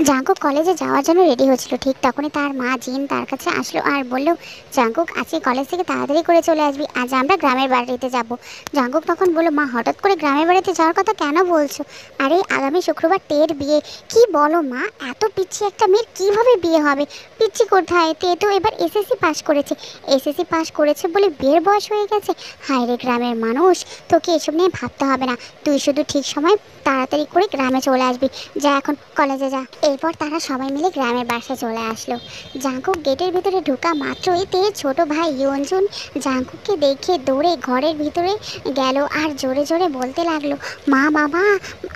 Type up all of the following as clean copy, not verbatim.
Jungkook কলেজে যাওয়ার জন্য রেডি হচ্ছিল, ঠিক তখনই তার মা জিন তার কাছে আসলো আর বলল, জাঙ্কুক আজকে কলেজ থেকে তাড়াতাড়ি করে চলে আসবি, আজ আমরা গ্রামের বাড়িতে যাব। জাঙ্কুক তখন বলল, মা হঠাৎ করে গ্রামের বাড়িতে যাওয়ার কথা কেন বলছো? আরে আগামী শুক্রবার টের বিয়ে। কি বলো মা, এত পিচ্ছি একটা মেয়ের কিভাবে বিয়ে হবে? পিচ্ছি কোথায়, তে তো এবার এসএসসি পাস করেছে। এসএসসি পাস করেছে বলে বিয়ের বয়স হয়ে গেছে? হায় রে গ্রামের মানুষ, তোকে এসব নিয়ে ভাবতে হবে না, তুই শুধু ঠিক সময় তাড়াতাড়ি করে গ্রামে চলে আসবি। যা এখন কলেজে যা। এরপর তারা সবাই মিলে গ্রামের বাসায় চলে আসলো। জাঙ্কুক গেটের ভিতরে ঢোকা মাত্রই তে ছোট ভাই ইয়ঞ্জুন জাঙ্কুককে দেখে দৌড়ে ঘরের ভিতরে গেল আর জোরে জোরে বলতে লাগলো, মা বাবা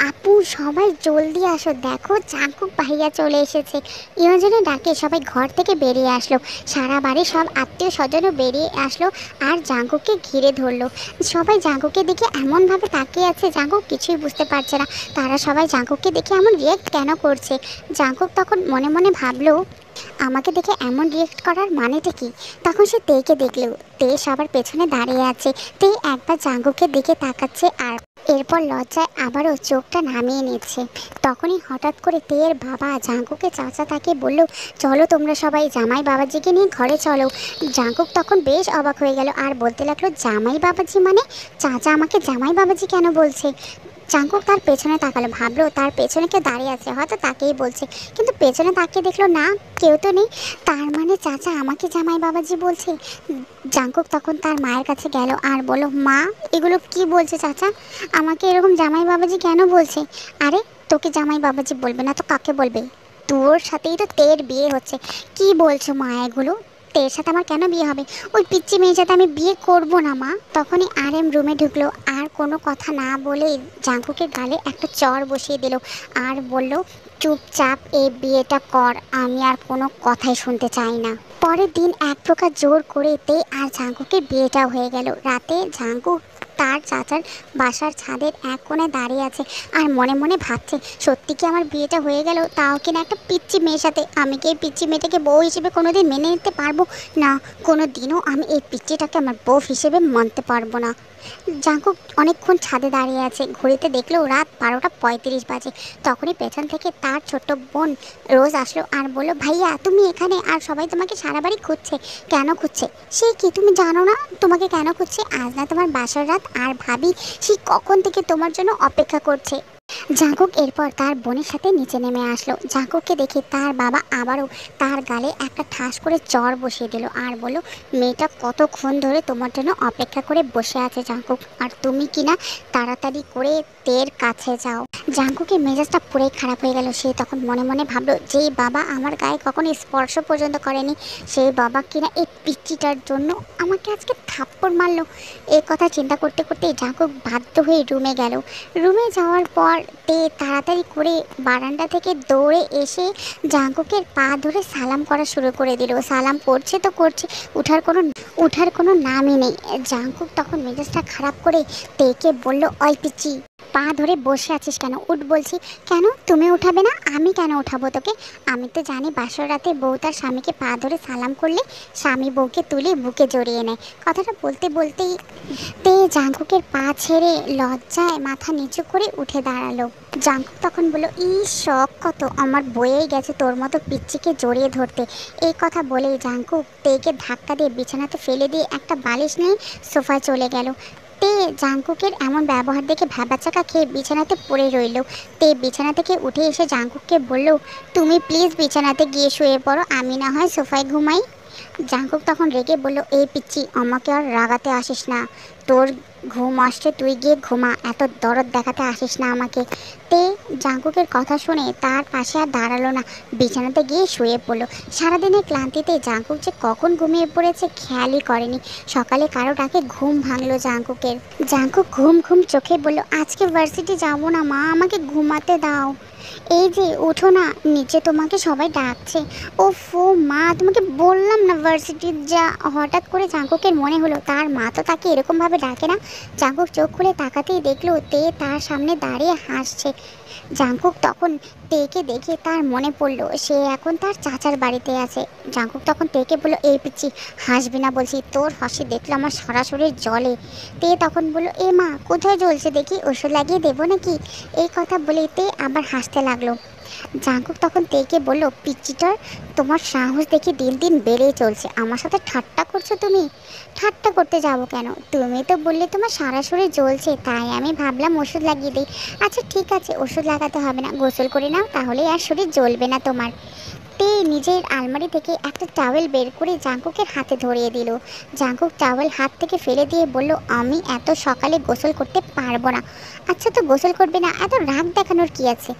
আপু সবাই জলদি আসো, দেখো জাঙ্কুক ভাইয়া চলে এসেছে। ইয়ঞ্জনের ডাকে সবাই ঘর থেকে বেরিয়ে আসলো। সারা বাড়ির সব আত্মীয় স্বজনও বেরিয়ে আসলো আর জাঙ্কুককে ঘিরে ধরলো। সবাই জাঙ্কুককে দেখে এমনভাবে তাকিয়ে আছে, জাঙ্কুক কিছুই বুঝতে পারছে না তারা সবাই জাঙ্কুককে দেখে এমন রিয়েক্ট কেন করছে। জাঙ্কুক তখন মনে মনে ভাবলো, আমাকে দেখে এমন রিয়েক্ট করার মানেটা কি? তখন সে তেকে দেখলো তে সবার পেছনে দাঁড়িয়ে আছে। তে একবার জাঙ্কুকের দিকে তাকাচ্ছে আর এরপর লজ্জায় আবারও চোখটা নামিয়ে নিচ্ছে। তখনই হঠাৎ করে তের বাবা জাঙ্কুকের চাচা তাকে বলল, চলো তোমরা সবাই জামাই বাবাজিকে নিয়ে ঘরে চলো। জাঙ্কুক তখন বেশ অবাক হয়ে গেল আর বলতে লাগলো, জামাই বাবাজি মানে? চাচা আমাকে জামাই বাবাজি কেন বলছে? জাঙ্কুক তার পেছনে তাকালো, ভাবলো তার পেছনে কেউ দাঁড়িয়ে আছে, হয়তো তাকেই বলছে। কিন্তু পেছনে তাকিয়ে দেখলো না, কেউ তো নেই। তার মানে চাচা আমাকে জামাই বাবাজি বলছে। জাঙ্কুক তখন তার মায়ের কাছে গেল আর বলল, মা এগুলো কি বলছে চাচা? আমাকে এরকম জামাই বাবাজি কেন বলছে? আরে তোকে জামাই বাবাজি বলবে না তো কাকে বলবে? তোর সাথেই তো তের বিয়ে হচ্ছে। কি বলছো মা এগুলো? তের সাথে আমার কেন বিয়ে হবে? ওই পিচ্চি মেয়ের সাথে আমি বিয়ে করব না মা। তখনই আরএম রুমে ঢুকলো আর কোনো কথা না বলেই জাঙ্কুকের গালে একটা চর বসিয়ে দিল আর বলল, চুপচাপ এই বিয়েটা কর, আমি আর কোনো কথাই শুনতে চাই না। পরের দিন এক প্রকার জোর করে তে আর জাঙ্কুকের বিয়েটাও হয়ে গেল। রাতে জাঙ্কুক তার চাচার বাসার ছাদের এক কোণে দাঁড়িয়ে আছে আর মনে মনে ভাবছে, সত্যি কি আমার বিয়েটা হয়ে গেল, তাও কিনা একটা পিচ্চি মেয়ের সাথে। আমি কি এই পিচ্চি মেয়েটাকে বউ হিসেবে কোনোদিন মেনে নিতে পারবো না? কোনো দিনও আমি এই পিচ্চিটাকে আমার বউ হিসেবে মানতে পারবো না। জাঙ্কুক অনেকক্ষণ ছাদে দাঁড়িয়ে আছে, ঘড়িতে দেখলো রাত 12:35 বাজে। তখনই পেছন থেকে তার ছোট্ট বোন রোজ আসলো আর বললো, ভাইয়া তুমি এখানে? আর সবাই তোমাকে সারা বাড়ি খুঁজছে। কেন খুঁজছে? সে কি তুমি জানো না তোমাকে কেন খুঁজছে? আজ না তোমার বাসার রাত, আর ভাবি সে কখন থেকে তোমার জন্য অপেক্ষা করছে। জাঙ্কুক এরপর তার বোনের সাথে নিচে নেমে আসলো। জাঙ্কুককে দেখে তার বাবা আবারও তার গালে একটা ঠাস করে চড় বসিয়ে দিল আর বলল, মেয়েটা কতক্ষণ ধরে তোমার জন্য অপেক্ষা করে বসে আছে জাঙ্কুক, আর তুমি কিনা তাড়াতাড়ি করে তের কাছে যাও। জাঙ্কুকের মেজাজটা পুরোই খারাপ হয়ে গেল। সে তখন মনে মনে ভাবলো, যেই বাবা আমার গায়ে কখনো স্পর্শ পর্যন্ত করেনি, সেই বাবা কিনা এই পিচ্চিটার জন্য আমাকে আজকে থাপ্পড় মারলো। এই কথা চিন্তা করতে করতে জাঙ্কুক বাধ্য হয়ে রুমে গেল। রুমে যাওয়ার পর তে তাড়াতাড়ি করে বারান্দা থেকে দৌড়ে এসে জাঙ্কুকের পা ধরে সালাম করা শুরু করে দিল। সালাম করছে তো করছে, উঠার কোনো নামই নেই। জাঙ্কুক তখন মেজাজটা খারাপ করে তেকে বলল, ওই পিচ্চি পা ধরে বসে আছিস কেন? উঠ বলছি। কেন তুমি উঠাবে না? আমি কেন উঠাবো তোকে? আমি তো জানি বাসর রাতে বউ তার স্বামীকে পা ধরে সালাম করলে স্বামী বউকে তুলে বুকে জড়িয়ে নেয়। কথাটা বলতে বলতেই তে জাঙ্কুকের পা ছেড়ে লজ্জায় মাথা নিচু করে উঠে দাঁড়ালো। জাঙ্কুক তখন বলল, শখ কত আমার বয়েই গেছে তোর মতো পিচ্চিকে জড়িয়ে ধরতে। এই কথা বলেই জাঙ্কুক তেকে ধাক্কা দিয়ে বিছানাতে ফেলে দিয়ে একটা বালিশ নিয়ে সোফায় চলে গেল। তে জাঙ্কুকের এমন ব্যবহার দেখে ভ্যাবাচাকা খেয়ে বিছানাতে পড়ে রইল। তে বিছানা থেকে উঠে এসে জাঙ্কুককে বলল, তুমি প্লিজ বিছানাতে গিয়ে শুয়ে পড়ো, আমি না হয় সোফায় ঘুমাই। জাঙ্কুক তখন রেগে বলল, এই পিচ্চি আমাকে আর রাগাতে আসিস না, তোর ঘুম আসছে তুই গিয়ে ঘুমা, এত দরদ দেখাতে আসিস না আমাকে। তে জাঙ্কুকের কথা শুনে তার পাশে আর দাঁড়ালো না, বিছানাতে গিয়ে শুয়ে পড়লো। সারাদিনের ক্লান্তিতে জাঙ্কুক যে কখন ঘুমিয়ে পড়েছে খেয়ালই করেনি। সকালে কারো ডাকে ঘুম ভাঙলো জাঙ্কুকের। জাঙ্কুক ঘুম ঘুম চোখে বলল, আজকে ভার্সিটি যাবো না মা, আমাকে ঘুমাতে দাও। এই যে ওঠো না, নিচে তোমাকে সবাই ডাকছে। ওফো মা, তোমাকে বললাম না ভার্সিটি যা। হঠাৎ করে জাঙ্কুকের মনে হলো তার মা তো তাকে এরকমভাবে ডাকে না। জাঙ্কুক চোখ খুলে তাকাতেই দেখলো তে তার সামনে দাঁড়িয়ে হাসছে। জাঙ্কুক তখন তেকে দেখে তার মনে পড়লো সে এখন তার চাচার বাড়িতে আছে। জাঙ্কুক তখন তেকে বলল, এই পিচ্চি হাসবি না বলছি, তোর হাসি দেখলে আমার সরাসরি জলে। তে তখন বলল, এ মা কোথায় জ্বলছে দেখি, ওষুধ লাগিয়ে দেবো নাকি? এই কথা বলে তে আবার হাসতে লাগলো। জাঙ্কুক তখন তেকে বলল, পিচ্চিটার, তোমার সাহস দেখে দিন দিন বেড়েই চলছে, আমার সাথে ঠাট্টা করছো তুমি? ঠাট্টা করতে যাবো কেন, তুমি তো বললে তোমার সারা শরীর জ্বলছে, তাই আমি ভাবলাম ওষুধ লাগিয়ে দিই। আচ্ছা ঠিক আছে, ওষুধ লাগাতে হবে না, গোসল করে নাও, তাহলে আর শরীর জ্বলবে না তোমার। তে নিজের আলমারি থেকে একটা টাওয়েল বের করে জাঙ্কুকের হাতে ধরিয়ে দিল। জাঙ্কুক টাওয়েল হাত থেকে ফেলে দিয়ে বলল, আমি এত সকালে গোসল করতে পারবো না। আচ্ছা তো গোসল করবে না, এত রাগ দেখানোর কি আছে?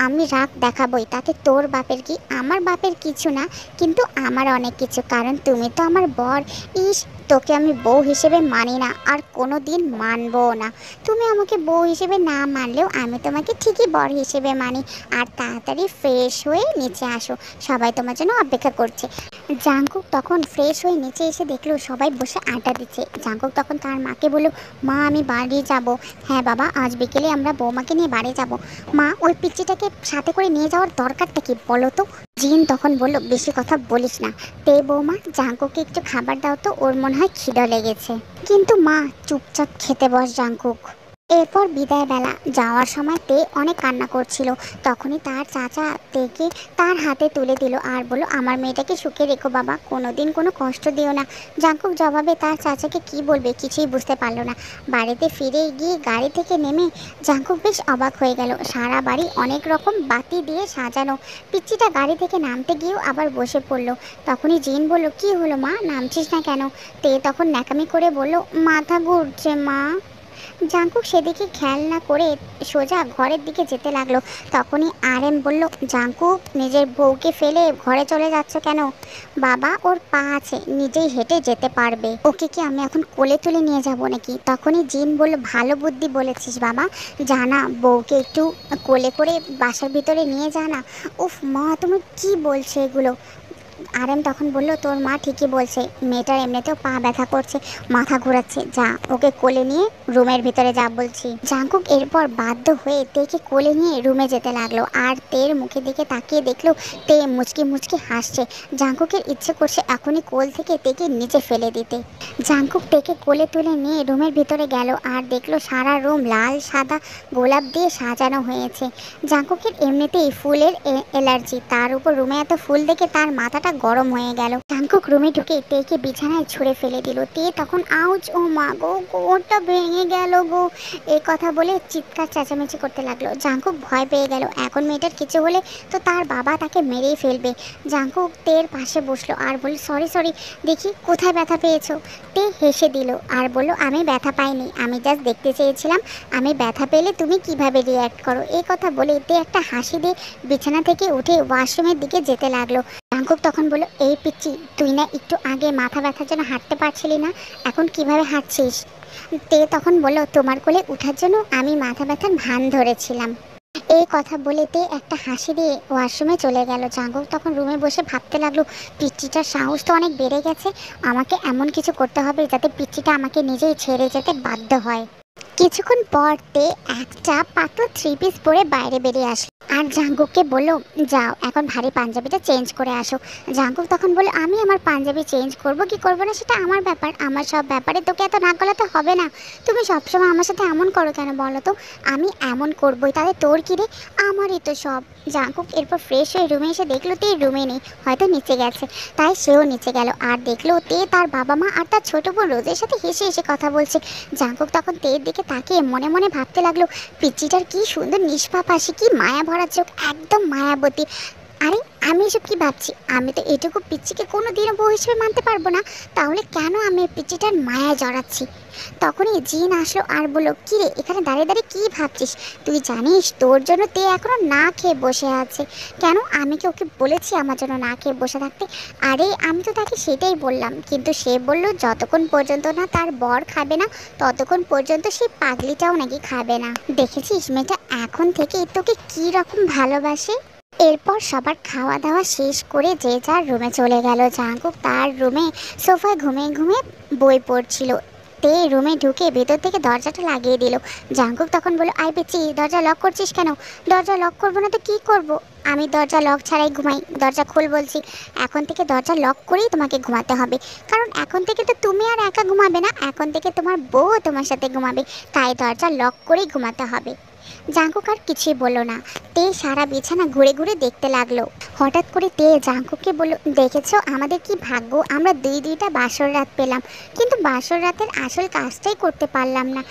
আমি রাগ দেখাবই, তাতে তোর বাপের কি? আমার বাপের কিছু না, কিন্তু আমার অনেক কিছু, কারণ তুমি তো আমার বর। ইস, তোকে আমি বউ হিসেবে মানি না, আর কোনো দিন মানবো না। তুমি আমাকে বউ হিসেবে না মানলেও আমি তোমাকে ঠিকই বর হিসেবে মানি। আর তাড়াতাড়ি ফ্রেশ হয়ে নিচে আসো, সবাই তোমার জন্য অপেক্ষা করছে। জাঙ্কুক তখন ফ্রেশ হয়ে নিচে এসে দেখলো সবাই বসে আড্ডা দিচ্ছে। জাঙ্কুক তখন তার মাকে বলল, মা আমি বাড়ি যাব। হ্যাঁ বাবা, আজ বিকেলে আমরা বৌমাকে নিয়ে বাড়ি যাব। মা, ওই পিচ্চিটাকে সাথে করে নিয়ে যাওয়ার দরকারটা কি বলো তো? জিন তখন বলল, বেশি কথা বলিস না। তে বৌমা, জাঙ্কুককে একটু খাবার দাও তো, ওর মনে হয় খিদে লেগেছে। কিন্তু মা, চুপচাপ খেতে বস জাঙ্কুক। এরপর বিদায় বেলা যাওয়ার সময় তে অনেক কান্না করছিল। তখনই তার চাচা তেকে তার হাতে তুলে দিল আর বলল, আমার মেয়েটাকে সুখে রেখো বাবা, কোনোদিন কোনো কষ্ট দিও না। জাঙ্কুক জবাবে তার চাচাকে কি বলবে কিছুই বুঝতে পারলো না। বাড়িতে ফিরে গিয়ে গাড়ি থেকে নেমে জাঙ্কুক বেশ অবাক হয়ে গেল। সারা বাড়ি অনেক রকম বাতি দিয়ে সাজানো। পিচ্চিটা গাড়ি থেকে নামতে গিয়েও আবার বসে পড়লো। তখনই জিন বলল, কি হলো মা, নামছিস না কেন? তে তখন ন্যাকামি করে বলল, মাথা ঘুরছে মা। জাঙ্কুক সেদিকে খেয়াল না করে সোজা ঘরের দিকে যেতে লাগলো। তখনই আরএম বলল, জাঙ্কুক, নিজের বউকে ফেলে ঘরে চলে যাচ্ছ কেন? বাবা, ওর পা আছে, নিজেই হেঁটে যেতে পারবে, ওকে কি আমি এখন কোলে তুলে নিয়ে যাব নাকি? তখনই জিন বলল, ভালো বুদ্ধি বলেছিস বাবা, জানা বউকে একটু কোলে করে বাসার ভিতরে নিয়ে জানা। উফ মা, তুমি কি বলছো এগুলো? আরএম তখন বলল, তোর মা ঠিকই বলছে, মেয়েটার এমনিতেও পা ব্যথা করছে, মাথা ঘোরাচ্ছে, যা ওকে কোলে নিয়ে রুমের ভিতরে যা বলছি। জাঙ্কুক এরপর বাধ্য হয়ে তেকে কোলে নিয়ে রুমে যেতে লাগলো। আর তের মুখের দিকে তাকিয়ে দেখলো তে মুচকি মুচকি হাসছে। জাঙ্কুকের ইচ্ছে করছে এখনই কোল থেকে তেকে নিচে ফেলে দিতে। জাঙ্কুক তেকে কোলে তুলে নিয়ে রুমের ভিতরে গেল আর দেখলো সারা রুম লাল সাদা গোলাপ দিয়ে সাজানো হয়েছে। জাঙ্কুকের এমনিতেই ফুলের অ্যালার্জি, তার উপর রুমে এত ফুল দেখে তার মাথাটা গরম হয়ে গেল। জাঙ্কুক রুমে ঢুকে তেকে বিছানায় ছুঁড়ে ফেলে দিল। তে তখন আউচ, ও মা গো, ওটা ভেঙে গেল গো, এই কথা বলে চিৎকার চেঁচামেচি করতে লাগলো। জাঙ্কুক ভয় পেয়ে গেল, এখন মেয়েটার কিছু হলে তো তার বাবা তাকে মেরেই ফেলবে। জাঙ্কুক তের পাশে বসলো আর বলল, সরি সরি, দেখি কোথায় ব্যথা পেয়েছো? তে হেসে দিল আর বলল, আমি ব্যথা পাইনি, আমি জাস্ট দেখতে চেয়েছিলাম আমি ব্যথা পেলে তুমি কিভাবে রিয়্যাক্ট করো। এই কথা বলে তে একটা হাসি দিয়ে বিছানা থেকে উঠে ওয়াশরুমের দিকে যেতে লাগলো। জাঙ্কুক তখন বলল, এই পিচ্চি, তুই না একটু আগে মাথা ব্যথার জন্য হাঁটতে পারছিলি না, এখন কিভাবে হাঁটছিস? তে তখন বলল, তোমার কোলে উঠার জন্য আমি মাথা ব্যথার ভান ধরেছিলাম। এই কথা বলে তে একটা হাসি দিয়ে ওয়াশরুমে চলে গেল। জাঙ্কুক তখন রুমে বসে ভাবতে লাগলো, পিচ্চিটার সাহস তো অনেক বেড়ে গেছে, আমাকে এমন কিছু করতে হবে যাতে পিচ্চিটা আমাকে নিজেই ছেড়ে যেতে বাধ্য হয়। কিছুক্ষণ পর তে একটা পাতলা থ্রি পিস পরে বাইরে বেরিয়ে আসলো আর জাঙ্কুককে বলল, যাও এখন ভারী পাঞ্জাবিটা চেঞ্জ করে আসো। জাঙ্কুক তখন বলল, আমি আমার পাঞ্জাবি চেঞ্জ করব কি করবো না সেটা আমার ব্যাপার, আমার সব ব্যাপারে তোকে এত নাক গলাতে হবে না। তুমি সবসময় আমার সাথে এমন করো কেন বলো তো? আমি এমন করবোই, তাহলে তোর কি রে? আমারই তো সব। জাঙ্কুক এরপর ফ্রেশ হয়ে রুমে এসে দেখলো তে রুমে নেই, হয়তো নিচে গেছে, তাই সেও নিচে গেল আর দেখলো তে তার বাবা মা আর তার ছোট বোন রোজের সাথে হেসে হেসে কথা বলছে। জাঙ্কুক তখন তের দিকে তাকিয়ে মনে মনে ভাবতে লাগলো, পিচ্চিটার কি সুন্দর নিষ্পাপ হাসি, কি মায়া ভরা চোখ, একদম মায়াবতী। আরে আমি এসব কি ভাবছি? আমি তো এটুকু পিচ্চিকে কোনো দিনও বউ হিসেবে মানতে পারবো না, তাহলে কেন আমি পিচ্চিটার মায়ায় জড়াচ্ছি? তখনই জিন আসলো আর বললো, কি রে, এখানে দাঁড়িয়ে দাঁড়িয়ে কি ভাবছিস? তুই জানিস তোর জন্য তে এখনো না খেয়ে বসে আছে। কেন, আমি কি ওকে বলেছি আমার জন্য না খেয়ে বসে থাকতে? আরে আমি তো তাকে সেটাই বললাম, কিন্তু সে বলল যতক্ষণ পর্যন্ত না তার বর খাবে না ততক্ষণ পর্যন্ত সেই পাগলিটাও নাকি খাবে না। দেখেছিস মেয়েটা এখন থেকে তোকে কি রকম ভালোবাসে। এরপর সবার খাওয়া দাওয়া শেষ করে যে যার রুমে চলে গেল। জাঙ্কুক তার রুমে সোফায় ঘুমিয়ে ঘুমিয়ে বই পড়ছিল। তে রুমে ঢুকে ভেতর থেকে দরজাটা লাগিয়ে দিল। জাঙ্কুক তখন বলল, আই পেচ্ছি, দরজা লক করছিস কেন? দরজা লক করবো না তো কী করবো? আমি দরজা লক ছাড়াই ঘুমাই, দরজা খোল বলছি। এখন থেকে দরজা লক করেই তোমাকে ঘুমাতে হবে, কারণ এখন থেকে তো তুমি আর একা ঘুমাবে না, এখন থেকে তোমার বউ তোমার সাথে ঘুমাবে, তাই দরজা লক করেই ঘুমাতে হবে। জাঙ্কুক আর কিছুই বলল না। তে সারা বিছানা ঘুরে ঘুরে দেখতে লাগলো। হঠাৎ করে তে জাঙ্কুককে বলল, দেখেছো আমাদের কি ভাগ্য, আমরা দুইটা বাসর রাত পেলাম, কিন্তু বাসর রাতের আসল কাজটাই করতে পারলাম না।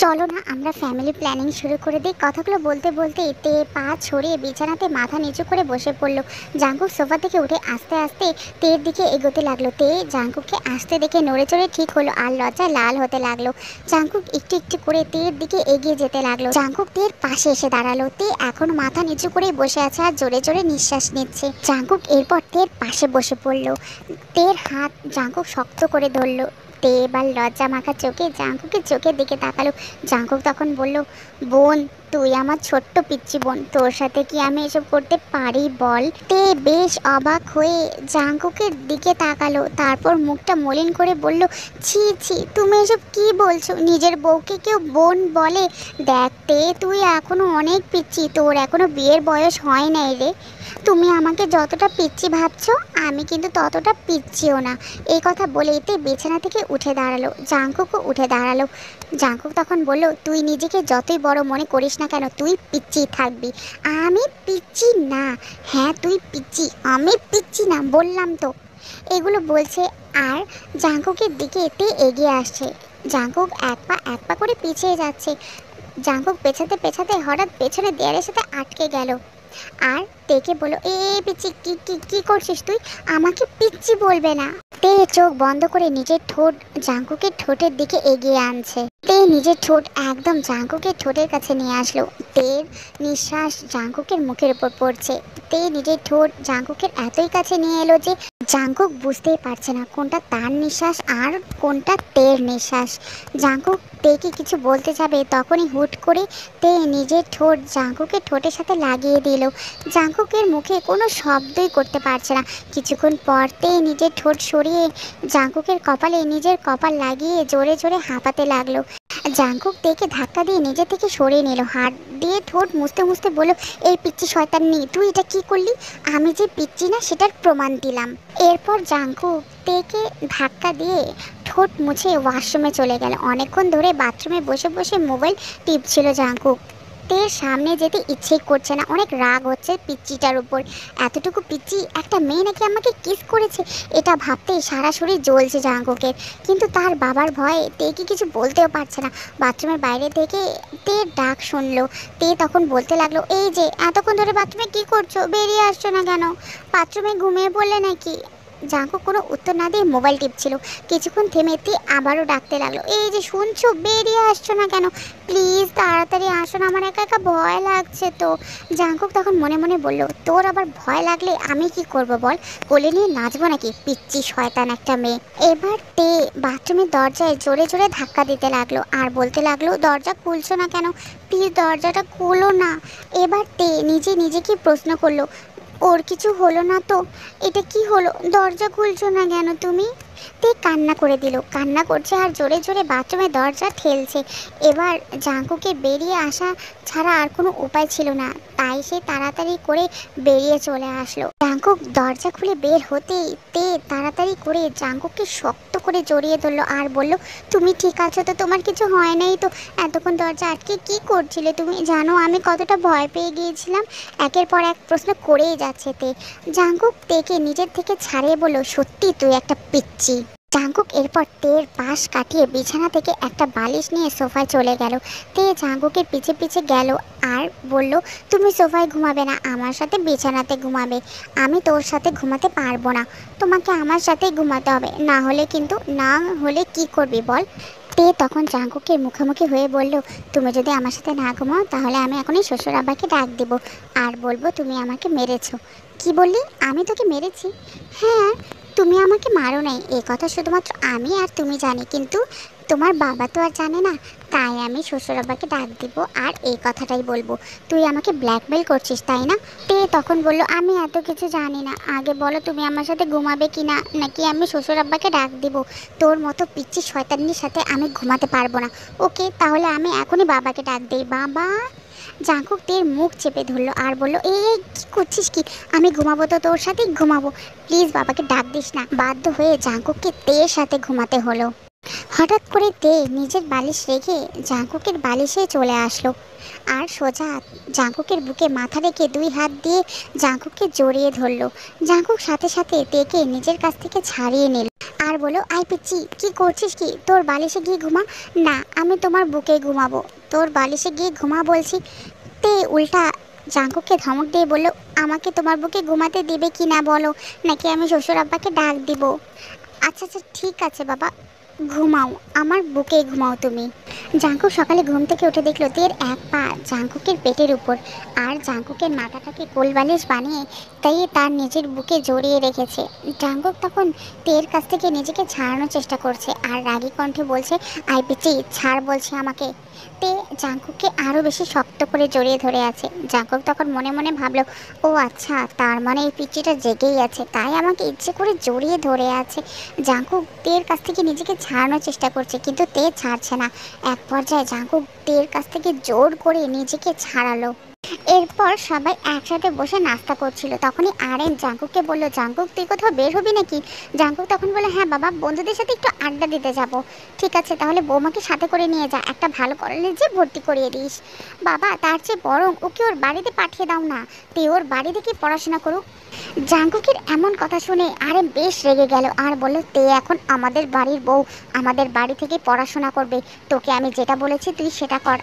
চলো না আমরা ফ্যামিলি প্ল্যানিং শুরু করে দিই। কথাগুলো বলতে বলতে তে পা ছড়িয়ে বিছানাতে মাথা নিচু করে বসে পড়লো। জাঙ্কুক সোফা থেকে উঠে আস্তে আস্তে তের দিকে এগোতে লাগলো। তে জাঙ্কুককে আসতে দেখে নড়ে চড়ে ঠিক হলো আর লজ্জায় লাল হতে লাগলো। জাঙ্কুক একটু একটু করে তের দিকে এগিয়ে যেতে লাগলো। জাঙ্কুক তের পাশে এসে দাঁড়ালো। তে এখন মাথা নিচু করে বসে আছে আর জোরে জোরে নিঃশ্বাস নিচ্ছে। জাঙ্কুক এরপর তের পাশে বসে পড়লো। তের হাত জাঙ্কুক শক্ত করে ধরলো। তে এবার লজ্জা মাখা চোখে জাঙ্কুকের চোখের দিকে তাকালো। জাঙ্কুক তখন বলল, বোন তুই আমার ছোট্ট পিচ্চি বোন, তোর সাথে কি আমি এসব করতে পারি বল? তে বেশ অবাক হয়ে জাঙ্কুকের দিকে তাকালো, তারপর মুখটা মলিন করে বলল, ছি ছি তুমি এসব কি বলছো? নিজের বউকে কেউ বোন বলে? দেখতে তুই এখনো অনেক পিচ্চি, তোর এখনো বিয়ের বয়স হয় নাই রে। তুমি আমাকে যতটা পিচ্চি ভাবছো আমি কিন্তু ততটা পিচ্চিও না। এই কথা বলেই তে বিছানা থেকে উঠে দাঁড়ালো। জাঙ্কুকও উঠে দাঁড়ালো। জাঙ্কুক তখন বলল, তুই নিজেকে যতই বড় মনে করিস না কেন, তুই পিচ্চি থাকবি। আমি পিচ্চি না। হ্যাঁ তুই পিচ্চি, আমি পিচ্চি না বললাম তো। এগুলো বলছে আর জাঙ্কুকের দিকে তে এগিয়ে আসছে। জাঙ্কুক এক পা করে পিছিয়ে যাচ্ছে। জাঙ্কুক পেছাতে পেছাতে হঠাৎ পেছনে দেয়ালের সাথে আটকে গেল আর তেকে বলল, এ পিচ্চি কি কি কি করছিস তুই? আমাকে পিচ্চি বলবে না। তে চোখ বন্ধ করে নিজের ঠোঁট জাঙ্কুকের ঠোঁটের দিকে এগিয়ে আনছে। তে নিজের ঠোঁট একদম জাঙ্কুকের ঠোঁটের কাছে নিয়ে আসলো। তের নিঃশ্বাস জাঙ্কুকের মুখের উপর পড়ছে। তে নিজের ঠোঁট জাঙ্কুকের এতই কাছে নিয়ে এলো যে জাঙ্কুক বুঝতেই পারছে না কোনটা তার নিঃশ্বাস আর কোনটা তের নিঃশ্বাস। জাঙ্কুক তেকে কিছু বলতে যাবে তখনই হুট করে তে নিজের ঠোঁট জাঙ্কুকের ঠোঁটের সাথে লাগিয়ে দিল। জাঙ্কুকের মুখে কোনো শব্দই করতে পারছে না। কিছুক্ষণ পর তে নিজের ঠোঁট সরিয়ে জাঙ্কুকের কপালে নিজের কপাল লাগিয়ে জোরে জোরে হাঁপাতে লাগলো। জাঙ্কুক তেকে ধাক্কা দিয়ে নিজে থেকে সরিয়ে নিল। হাত দিয়ে ঠোঁট মুছতে মুছতে বলল, এই পিচ্চি শয়তাননি, তুই এটা কি করলি? আমি যে পিচ্চি না সেটার প্রমাণ দিলাম। এরপর জাঙ্কুক তেকে ধাক্কা দিয়ে ঠোঁট মুছে ওয়াশরুমে চলে গেল। অনেকক্ষণ ধরে বাথরুমে বসে বসে মোবাইল টিপছিল জাঙ্কুক। তের সামনে যেতে ইচ্ছেই করছে না, অনেক রাগ হচ্ছে পিচ্চিটার উপর। এতটুকু পিচ্চি একটা মেয়ে নাকি আমাকে কিস করেছে, এটা ভাবতেই সারা শরীর জ্বলছে জাঙ্কুকের। কিন্তু তার বাবার ভয়ে তেকে কিছু বলতেও পারছে না। বাথরুমের বাইরে থেকে তের ডাক শুনলো। তে তখন বলতে লাগলো, এই যে এতক্ষণ ধরে বাথরুমে কি করছো, বেরিয়ে আসছো না কেন? বাথরুমে ঘুমিয়ে পড়লে নাকি? জাঙ্কুক কোনো উত্তর না দিয়ে মোবাইল টিপছিল। কিছুক্ষণ থেমে তে আবারও ডাকতে লাগলো, এই যে শুনছো, বেরিয়ে আসছো না কেন? প্লিজ তাড়াতাড়ি আসো না, আমার একা একা ভয় লাগছে তো। জাঙ্কুক তখন মনে মনে বলল, তোর আবার ভয় লাগলে আমি কি করব বল? কোলে নিয়ে নাচবো নাকি, পিচ্চি শয়তান একটা মেয়ে। এবার তে বাথরুমের দরজায় জোরে জোরে ধাক্কা দিতে লাগলো আর বলতে লাগলো, দরজা খুলছো না কেন? প্লিজ দরজাটা খোলো না। এবার তে নিজেকে প্রশ্ন করলো, ওর কিছু হলো না তো? এটা কি হলো, দরজা খুলছো না কেন তুমি? তে কান্না করে দিল, কান্না করছে আর জোরে জোরে বাথরুমের দরজা ঠেলছে। এবার জাঙ্কুকে বেরিয়ে আসা ছাড়া আর কোনো উপায় ছিল না, তাই সে তাড়াতাড়ি করে বেরিয়ে চলে আসলো। জাঙ্কুক দরজা খুলে বের হতেই তে তাড়াতাড়ি করে জাঙ্কুককে শক্ত করে জড়িয়ে ধরলো আর বলল, তুমি ঠিক আছো তো? তোমার কিছু হয় নাই তো? এতক্ষণ দরজা আটকে কি করছিলে তুমি? জানো আমি কতটা ভয় পেয়ে গিয়েছিলাম। একের পর এক প্রশ্ন করেই যাচ্ছে তে। জাঙ্কুক তেকে নিজের থেকে ছাড়িয়ে বলল, সত্যি তুই একটা পিচ্চি। জাঙ্কুক এরপর তের পাশ কাটিয়ে বিছানা থেকে একটা বালিশ নিয়ে সোফায় চলে গেল। তে জাঙ্কুকের পিছে পিছে গেল আর বলল, তুমি সোফায় ঘুমাবে না, আমার সাথে বিছানাতে ঘুমাবে। আমি তোর সাথে ঘুমাতে পারবো না, তোমাকে আমার সাথেই ঘুমাতে হবে, না হলে কিন্তু না হলে কি করবি বল? তে তখন জাঙ্কুকের মুখোমুখি হয়ে বলল, তুমি যদি আমার সাথে না ঘুমাও তাহলে আমি এখনই শ্বশুর আব্বাকে ডাক দেব আর বলবো তুমি আমাকে মেরেছো। কি বললি? আমি তোকে মেরেছি? হ্যাঁ, তুমি আমাকে মারো নাই, এই কথা শুধুমাত্র আমি আর তুমি জানি, কিন্তু তোমার বাবা তো আর জানে না। তাই আমি শ্বশুর আব্বাকে ডাক দিব আর এই কথাটাই বলবো। তুই আমাকে ব্ল্যাকমেল করছিস তাই না? তে তখন বলল, আমি এত কিছু জানি না, আগে বলো তুমি আমার সাথে ঘুমাবে কি না, নাকি আমি শ্বশুর আব্বাকে ডাক দিব? তোর মতো পিচ্চি শয়তানির সাথে আমি ঘুমাতে পারবো না। ওকে, তাহলে আমি এখনই বাবাকে ডাক দিই। বাবা! জাঙ্কুক তের মুখ চেপে ধরলো আর বলল, এই কি করছিস কি? আমি ঘুমাবো তো তোর সাথেই ঘুমাবো, প্লিজ বাবাকে ডাক দিস না। বাধ্য হয়ে জাঙ্কুককে তের সাথে ঘুমাতে হলো। হঠাৎ করে তে নিজের বালিশ রেখে জাঙ্কুকের বালিশে চলে আসলো আর সোজা জাঙ্কুকের বুকে মাথা রেখে 2 হাত দিয়ে জাঙ্কুককে জড়িয়ে ধরলো। জাঙ্কুক সাথে সাথে তেকে নিজের কাছ থেকে ছাড়িয়ে নিল আর বলল, আই পিচ্ছি, কি করছিস কি? তোর বালিশে গিয়ে ঘুমা। না, আমি তোমার বুকে ঘুমাবো। তোর বালিশে গিয়ে ঘুমা বলছি। তে উল্টা জাঙ্কুককে ধমক দিয়ে বলল, আমাকে তোমার বুকে ঘুমাতে দিবে কি না বলো, নাকি আমি শ্বশুর আব্বাকে ডাক দিব? আচ্ছা আচ্ছা ঠিক আছে বাবা, ঘুমাও, আমার বুকে ঘুমাও তুমি। জাঙ্কুক সকালে ঘুম থেকে উঠে দেখলো তের এক পা জাঙ্কুকের পেটের উপর, আর জাঙ্কুকের মাথাটাকে কোলবালিশ বানিয়ে তাই তার নিজের বুকে জড়িয়ে রেখেছে। জাঙ্কুক তখন তের কাছ থেকে নিজেকে ছাড়ানোর চেষ্টা করছে আর রাগী কণ্ঠে বলছে, আই পিচি, ছাড় বলছে আমাকে। তে জাঙ্কুককে আরও বেশি শক্ত করে জড়িয়ে ধরে আছে। জাঙ্কুক তখন মনে মনে ভাবলো, ও আচ্ছা, তার মানে এই পিচিটা জেগেই আছে, তাই আমাকে ইচ্ছে করে জড়িয়ে ধরে আছে। জাঙ্কুক তের কাছ থেকে নিজেকে ছাড়ানোর চেষ্টা করছে, কিন্তু তে ছাড়ছে না। এক পর্যায়ে জাঙ্কুক তের কাছ থেকে জোর করে নিজেকে ছাড়ালো। এরপর সবাই একসাথে বসে নাস্তা করছিল। তখনই আরেন জাঙ্কুককে বলল, জাঙ্কুক তুই কোথাও বের হবি নাকি? জাঙ্কুক তখন বলে, হ্যাঁ বাবা, বন্ধুদের সাথে একটু আড্ডা দিতে যাব। ঠিক আছে, তাহলে বৌমাকে সাথে করে নিয়ে যা, একটা ভালো কলেজে ভর্তি করিয়ে দিস। বাবা, তার চেয়ে বরং ওকে ওর বাড়িতে পাঠিয়ে দাও না, তে ওর বাড়ি থেকে পড়াশোনা করুক। জাঙ্কুকের এমন কথা শুনে আরেন বেশ রেগে গেল আর বলল, তে এখন আমাদের বাড়ির বউ, আমাদের বাড়ি থেকে পড়াশোনা করবে, তোকে আমি যেটা বলেছি তুই সেটা কর।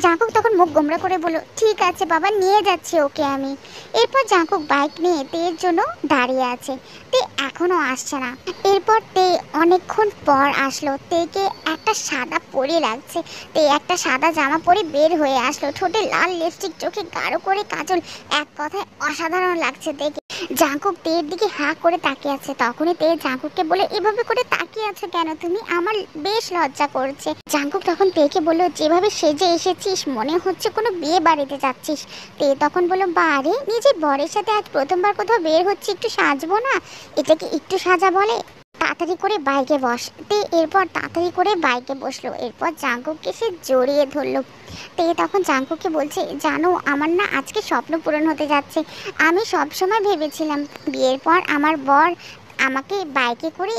জাঙ্কুক তখন মুখ গোমড়া করে বলল, ঠিক আছে বাবা, নিয়ে যাচ্ছি ওকে আমি। এরপর জাঙ্কুক বাইক নিয়ে তের জন্য দাঁড়িয়ে আছে। তে এখনো আসছে না। এরপর তে অনেকক্ষণ পর আসলো। তেকে একটা সাদা পরি লাগছে। তে একটা সাদা জামা পরে বের হয়ে আসলো, ঠোঁটে লাল লিপস্টিক, চোখে গাঢ় করে কাজল, এক কথায় অসাধারণ লাগছে দেখে। জাঙ্কুক তের দিকে হাঁ করে তাকিয়ে আছে। তখনই তে জাঙ্কুককে বলে, এভাবে করে তাকিয়ে আছে কেন তুমি? আমার বেশ লজ্জা করছে। জাঙ্কুক তখন তেকে বলল, যেভাবে সেজে এসেছিস মনে হচ্ছে কোনো বিয়ে বাড়িতে যাচ্ছিস। তে তখন বলল, বারে, নিজের বরের সাথে আজ প্রথমবার কোথাও বের হচ্ছে, একটু সাজবো না? এটাকে একটু সাজা বলে? তাড়াতাড়ি করে বাইকে বস। তে এরপর তাড়াতাড়ি করে বাইকে বসলো। এরপর জাঙ্কুককে সে জড়িয়ে ধরলো। তে তখন জাঙ্কুককে বলছে, জানো, আমার না আজকে স্বপ্ন পূরণ হতে যাচ্ছে। আমি সব সময় ভেবেছিলাম বিয়ের পর আমার বর আমাকে বাইকে করে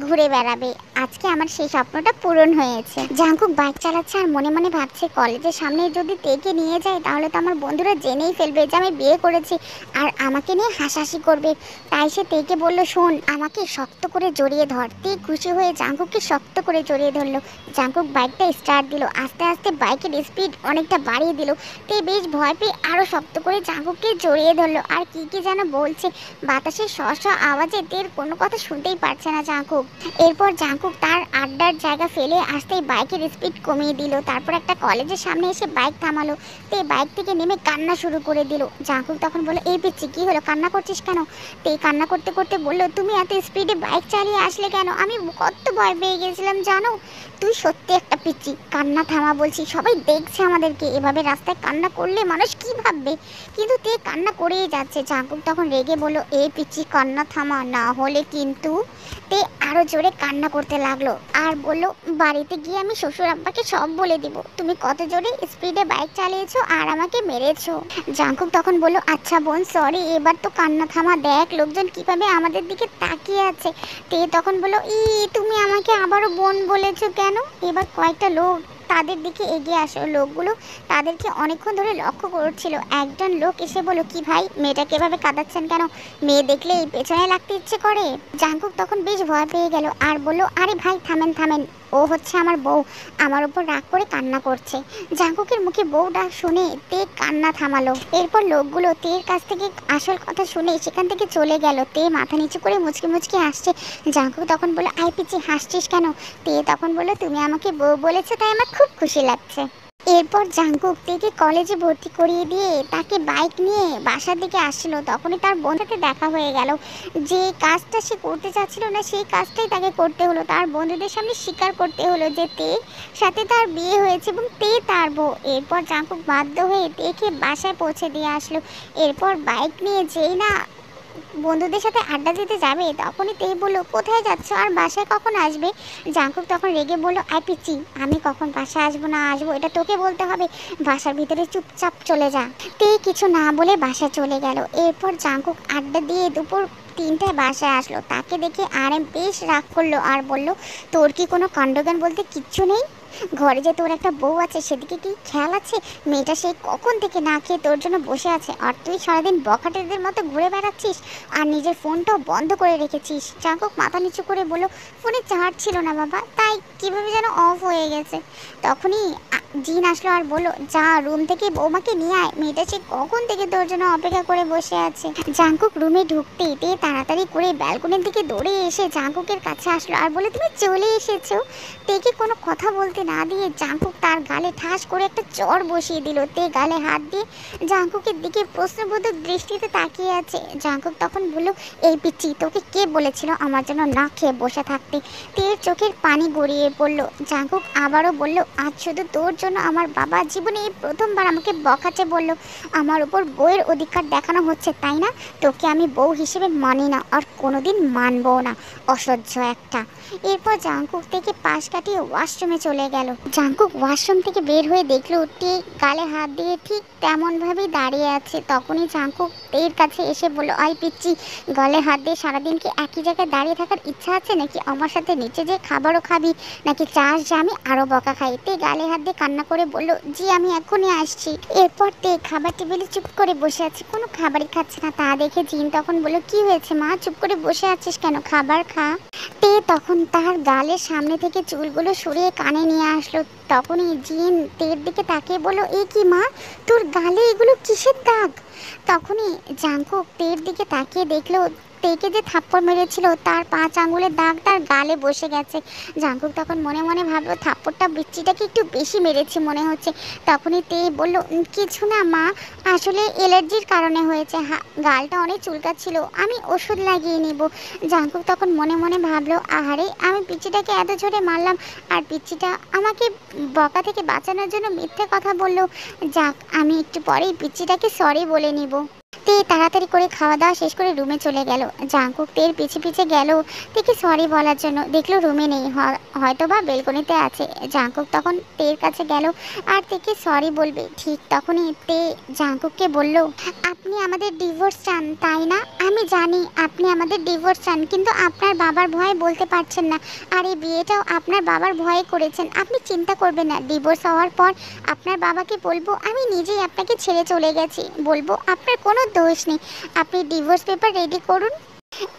ঘুরে বেড়াবে, আজকে আমার সেই স্বপ্নটা পূরণ হয়েছে। জাঙ্কুক বাইক চালাচ্ছে আর মনে মনে ভাবছে, কলেজের সামনে যদি তেকে নিয়ে যায় তাহলে তো আমার বন্ধুরা জেনেই ফেলবে যে আমি বিয়ে করেছি আর আমাকে নিয়ে হাসাহাসি করবে। তাই সে তেকে বলল, শোন, আমাকে শক্ত করে জড়িয়ে ধর। তে খুশি হয়ে জাঙ্কুককে শক্ত করে জড়িয়ে ধরলো। জাঙ্কুক বাইকটা স্টার্ট দিল, আস্তে আস্তে বাইকের স্পিড অনেকটা বাড়িয়ে দিল। তে বেশ ভয় পেয়ে আরও শক্ত করে জাঙ্কুককে জড়িয়ে ধরলো আর কি কি যেন বলছে। বাতাসের শ আওয়াজে তের কোনো কথা শুনতেই পারছে না জাঙ্কুক। এরপর জাঙ্কুক তার আড্ডার জায়গা ফেলে আসতেই বাইকের স্পিড কমিয়ে দিল। তারপর একটা কলেজের সামনে এসে বাইক থামালো। তে বাইক থেকে নেমে কান্না শুরু করে দিল। জাঙ্কুক তখন বলল, এই পিচ্ছি, কি হলো, কান্না করছিস কেন? তে কান্না করতে করতে বলল, তুমি এত স্পিডে বাইক চালিয়ে আসলে কেন? আমি কত ভয় পেয়ে গেছিলাম জানো। তুই সত্যি একটা পিচ্ছি, কান্না থামা বলছি, সবাই দেখছে আমাদেরকে, এভাবে রাস্তায় কান্না করলে মানুষ কি ভাববে? কিন্তু তে কান্না করেই যাচ্ছে। জাঙ্কুক তখন রেগে বলল, এই পিচ্ছি, কান্না থামা, না হলে কিন্তু। তে আরো জোরে কান্না করতে লাগলো আর বলল, বাড়িতে গিয়ে আমি শ্বশুর আব্বাকে সব বলে দিব তুমি কত জোরে স্পিডে বাইক চালিয়েছো আর আমাকে মেরেছো। জাঙ্কুক তখন বলল, আচ্ছা বোন, সরি, এবার তো কান্না থামা, দেখ লোকজন কিভাবে আমাদের দিকে তাকিয়ে আছে। তে তখন বলল, তুমি আমাকে আবারও বোন বলেছো কেন? এবার কয়েকটা লোক তাদের দিকে এগিয়ে আসলো। লোকগুলো তাদেরকে অনেকক্ষণ ধরে লক্ষ্য করছিল। একজন লোক এসে বলল, কি ভাই, মেয়েটাকে এভাবে কাঁদাচ্ছেন কেন? মেয়ে দেখলে এই পেছনে লাগতে ইচ্ছে করে। জাঙ্কুক তখন বেশ ভয় পেয়ে গেল আর বলল, আরে ভাই, থামেন থামেন, ও হচ্ছে আমার বউ, আমার উপর রাগ করে কান্না করছে। জাঙ্কুকের মুখে বউ ডাক শুনে তে কান্না থামালো। এরপর লোকগুলো তের কাছ থেকে আসল কথা শুনে সেখান থেকে চলে গেল। তে মাথা নিচু করে মুচকি মুচকি হাসছে। জাঙ্কুক তখন বলল, আই পিচি, হাসছিস কেন? তে তখন বলল, তুমি আমাকে বউ বলেছো তাই আমার খুব খুশি লাগছে। এরপর জাঙ্কুক তেকে কলেজে ভর্তি করিয়ে দিয়ে তাকে বাইক নিয়ে বাসার দিকে আসছিল। তখনই তার বন্ধুকে দেখা হয়ে গেল। যে কাজটা সে করতে চাচ্ছিল না সেই কাজটাই তাকে করতে হলো। তার বন্ধুদের সামনে স্বীকার করতে হলো যে তের সাথে তার বিয়ে হয়েছে এবং তে তার বউ। এরপর জাঙ্কুক বাধ্য হয়ে তেকে বাসায় পৌঁছে দিয়ে আসলো। এরপর বাইক নিয়ে যেই না বন্ধুদের সাথে আড্ডা দিতে যাবে তখনই তে বলল, কোথায় যাচ্ছ আর বাসায় কখন আসবে? জাঙ্কুক তখন রেগে বলল, আই পিচি, আমি কখন বাসায় আসবো না আসবো এটা তোকে বলতে হবে, বাসার ভিতরে চুপচাপ চলে যা। তে কিছু না বলে বাসায় চলে গেল। এরপর জাঙ্কুক আড্ডা দিয়ে দুপুর 3টায় বাসায় আসলো। তাকে দেখে আরএম বেশ রাগ করলো আর বলল, তোর কি কোনো কাণ্ডজ্ঞান বলতে কিচ্ছু নেই? ঘরে যে তোর একটা বউ আছে সেদিকে কি খেয়াল আছে? মেয়েটা সে কখন থেকে না খেয়ে তোর জন্য বসে আছে, আর তুই সারাদিন বখাটেদের মতো ঘুরে বেড়াচ্ছিস আর নিজের ফোনটাও বন্ধ করে রেখেছিস। জাঙ্কুক মাথা নিচু করে বলল, ফোনে চার্জ ছিল না বাবা, তাই কিভাবে যেন অফ হয়ে গেছে। তখনই জিন আসলো আর বলল, যা রুম থেকে বৌমাকে নিয়ে আয়, মেয়েটা সে কখন থেকে তোর জন্য অপেক্ষা করে বসে আছে। জাঙ্কুক রুমে ঢুকতেই তে তাড়াতাড়ি করে ব্যালকনির দিকে দৌড়ে এসে জাঙ্কুকের কাছে আসলো আর বলে, তুমি চলে এসেছো। তেকে কোনো কথা বলতে না দিয়ে জাঙ্কুক তার গালে ঠাস করে একটা চড় বসিয়ে দিল। তে গালে হাত দিয়ে জাঙ্কুকের দিকে প্রশ্নবোধক দৃষ্টিতে তাকিয়ে আছে। জাঙ্কুক তখন বলল, এই পিচ্চি, তোকে কে বলেছিল আমার জন্য না খেয়ে বসে থাকতে? তের চোখের পানি গড়িয়ে পড়ল। জাঙ্কুক আবারও বলল, আজ শুধু তোর জন্য আমার বাবা জীবনে এই প্রথমবার আমাকে বকাতে বলল। আমার উপর বউয়ের অধিকার দেখানো হচ্ছে, তাই না? তোকে আমি বউ হিসেবে মানি না আর কোনোদিন মানবও না, অসহ্য একটা। এরপর জাঙ্কুক থেকে পাশ কাটিয়ে ওয়াশরুমে চলে গেল। জাঙ্কুক ওয়াশরুম থেকে বের হয়ে দেখলো তে গালে হাত দিয়ে ঠিক তেমনভাবেই দাঁড়িয়ে আছে। তখনই জাঙ্কুক তের কাছে এসে বলল, আই পিচ্চি, গালে হাত দিয়ে সারাদিন কি একই জায়গায় দাঁড়িয়ে থাকার ইচ্ছা আছে নাকি? আমার সাথে নিচে যে খাবারও খাবি নাকি চাস যে আমি আরও বকা খাই? তে গালে হাত দিয়ে কান্না করে বলল, জি আমি এখনই আসছি। এরপর তে খাবার টেবিলে চুপ করে বসে আছে, কোনো খাবারই খাচ্ছে না। তা দেখে জিন তখন বলল, কি হয়েছে মা, চুপ করে বসে আছিস কেন, খাবার খা। তে তখন তার গালের সামনে থেকে চুলগুলো সরিয়ে কানে নিয়ে আসলো। তখনই জিন তের দিকে তাকিয়ে বলল, এ কি মা, তোর গালে এগুলো কিসের দাগ? তখনই জাঙ্কুক তের দিকে তাকিয়ে দেখলো তেকে যে থাপ্পড় মেরেছিল তার 5 আঙ্গুলের দাগ তার গালে বসে গেছে। জাঙ্কুক তখন মনে মনে ভাবলো, থাপ্পড়টা বিচ্ছিটাকে একটু বেশি মেরেছি মনে হচ্ছে। তখনই তে বলল, কিছু না মা, আসলে অ্যালার্জির কারণে হয়েছে, গালটা অনেক চুলকাচ্ছিল, আমি ওষুধ লাগিয়ে নিব। জাঙ্কুক তখন মনে মনে ভাবলো, আহারে আমি পিচ্চিটাকে এত জোরে মারলাম আর পিচ্চিটা আমাকে বকা থেকে বাঁচানোর জন্য মিথ্যে কথা বললো। যাক, আমি একটু পরেই পিচ্চিটাকে সরি বলে নিব। তে তাড়াতাড়ি করে খাওয়া দাওয়া শেষ করে রুমে চলে গেল। জাঙ্কুক তের পিছে পিছে গেল তেকে সরি বলার জন্য, দেখলো রুমে নেই, হয়তো বা বেলকনিতে আছে। জাঙ্কুক তখন তের কাছে গেল আর তেকে সরি বলবে, ঠিক তখনই তে জাঙ্কুককে বলল, আপনি আমাদের ডিভোর্স চান তাই না? আমি জানি আপনি আমাদের ডিভোর্স চান, কিন্তু আপনার বাবার ভয়ে বলতে পারছেন না, আর এই বিয়েটাও আপনার বাবার ভয়ে করেছেন। আপনি চিন্তা করবেন না, ডিভোর্স হওয়ার পর আপনার বাবাকে বলবো আমি নিজেই আপনাকে ছেড়ে চলে গেছি, বলবো আপনার কোনো দোষ নেই, আপনি ডিভোর্স পেপার রেডি করুন।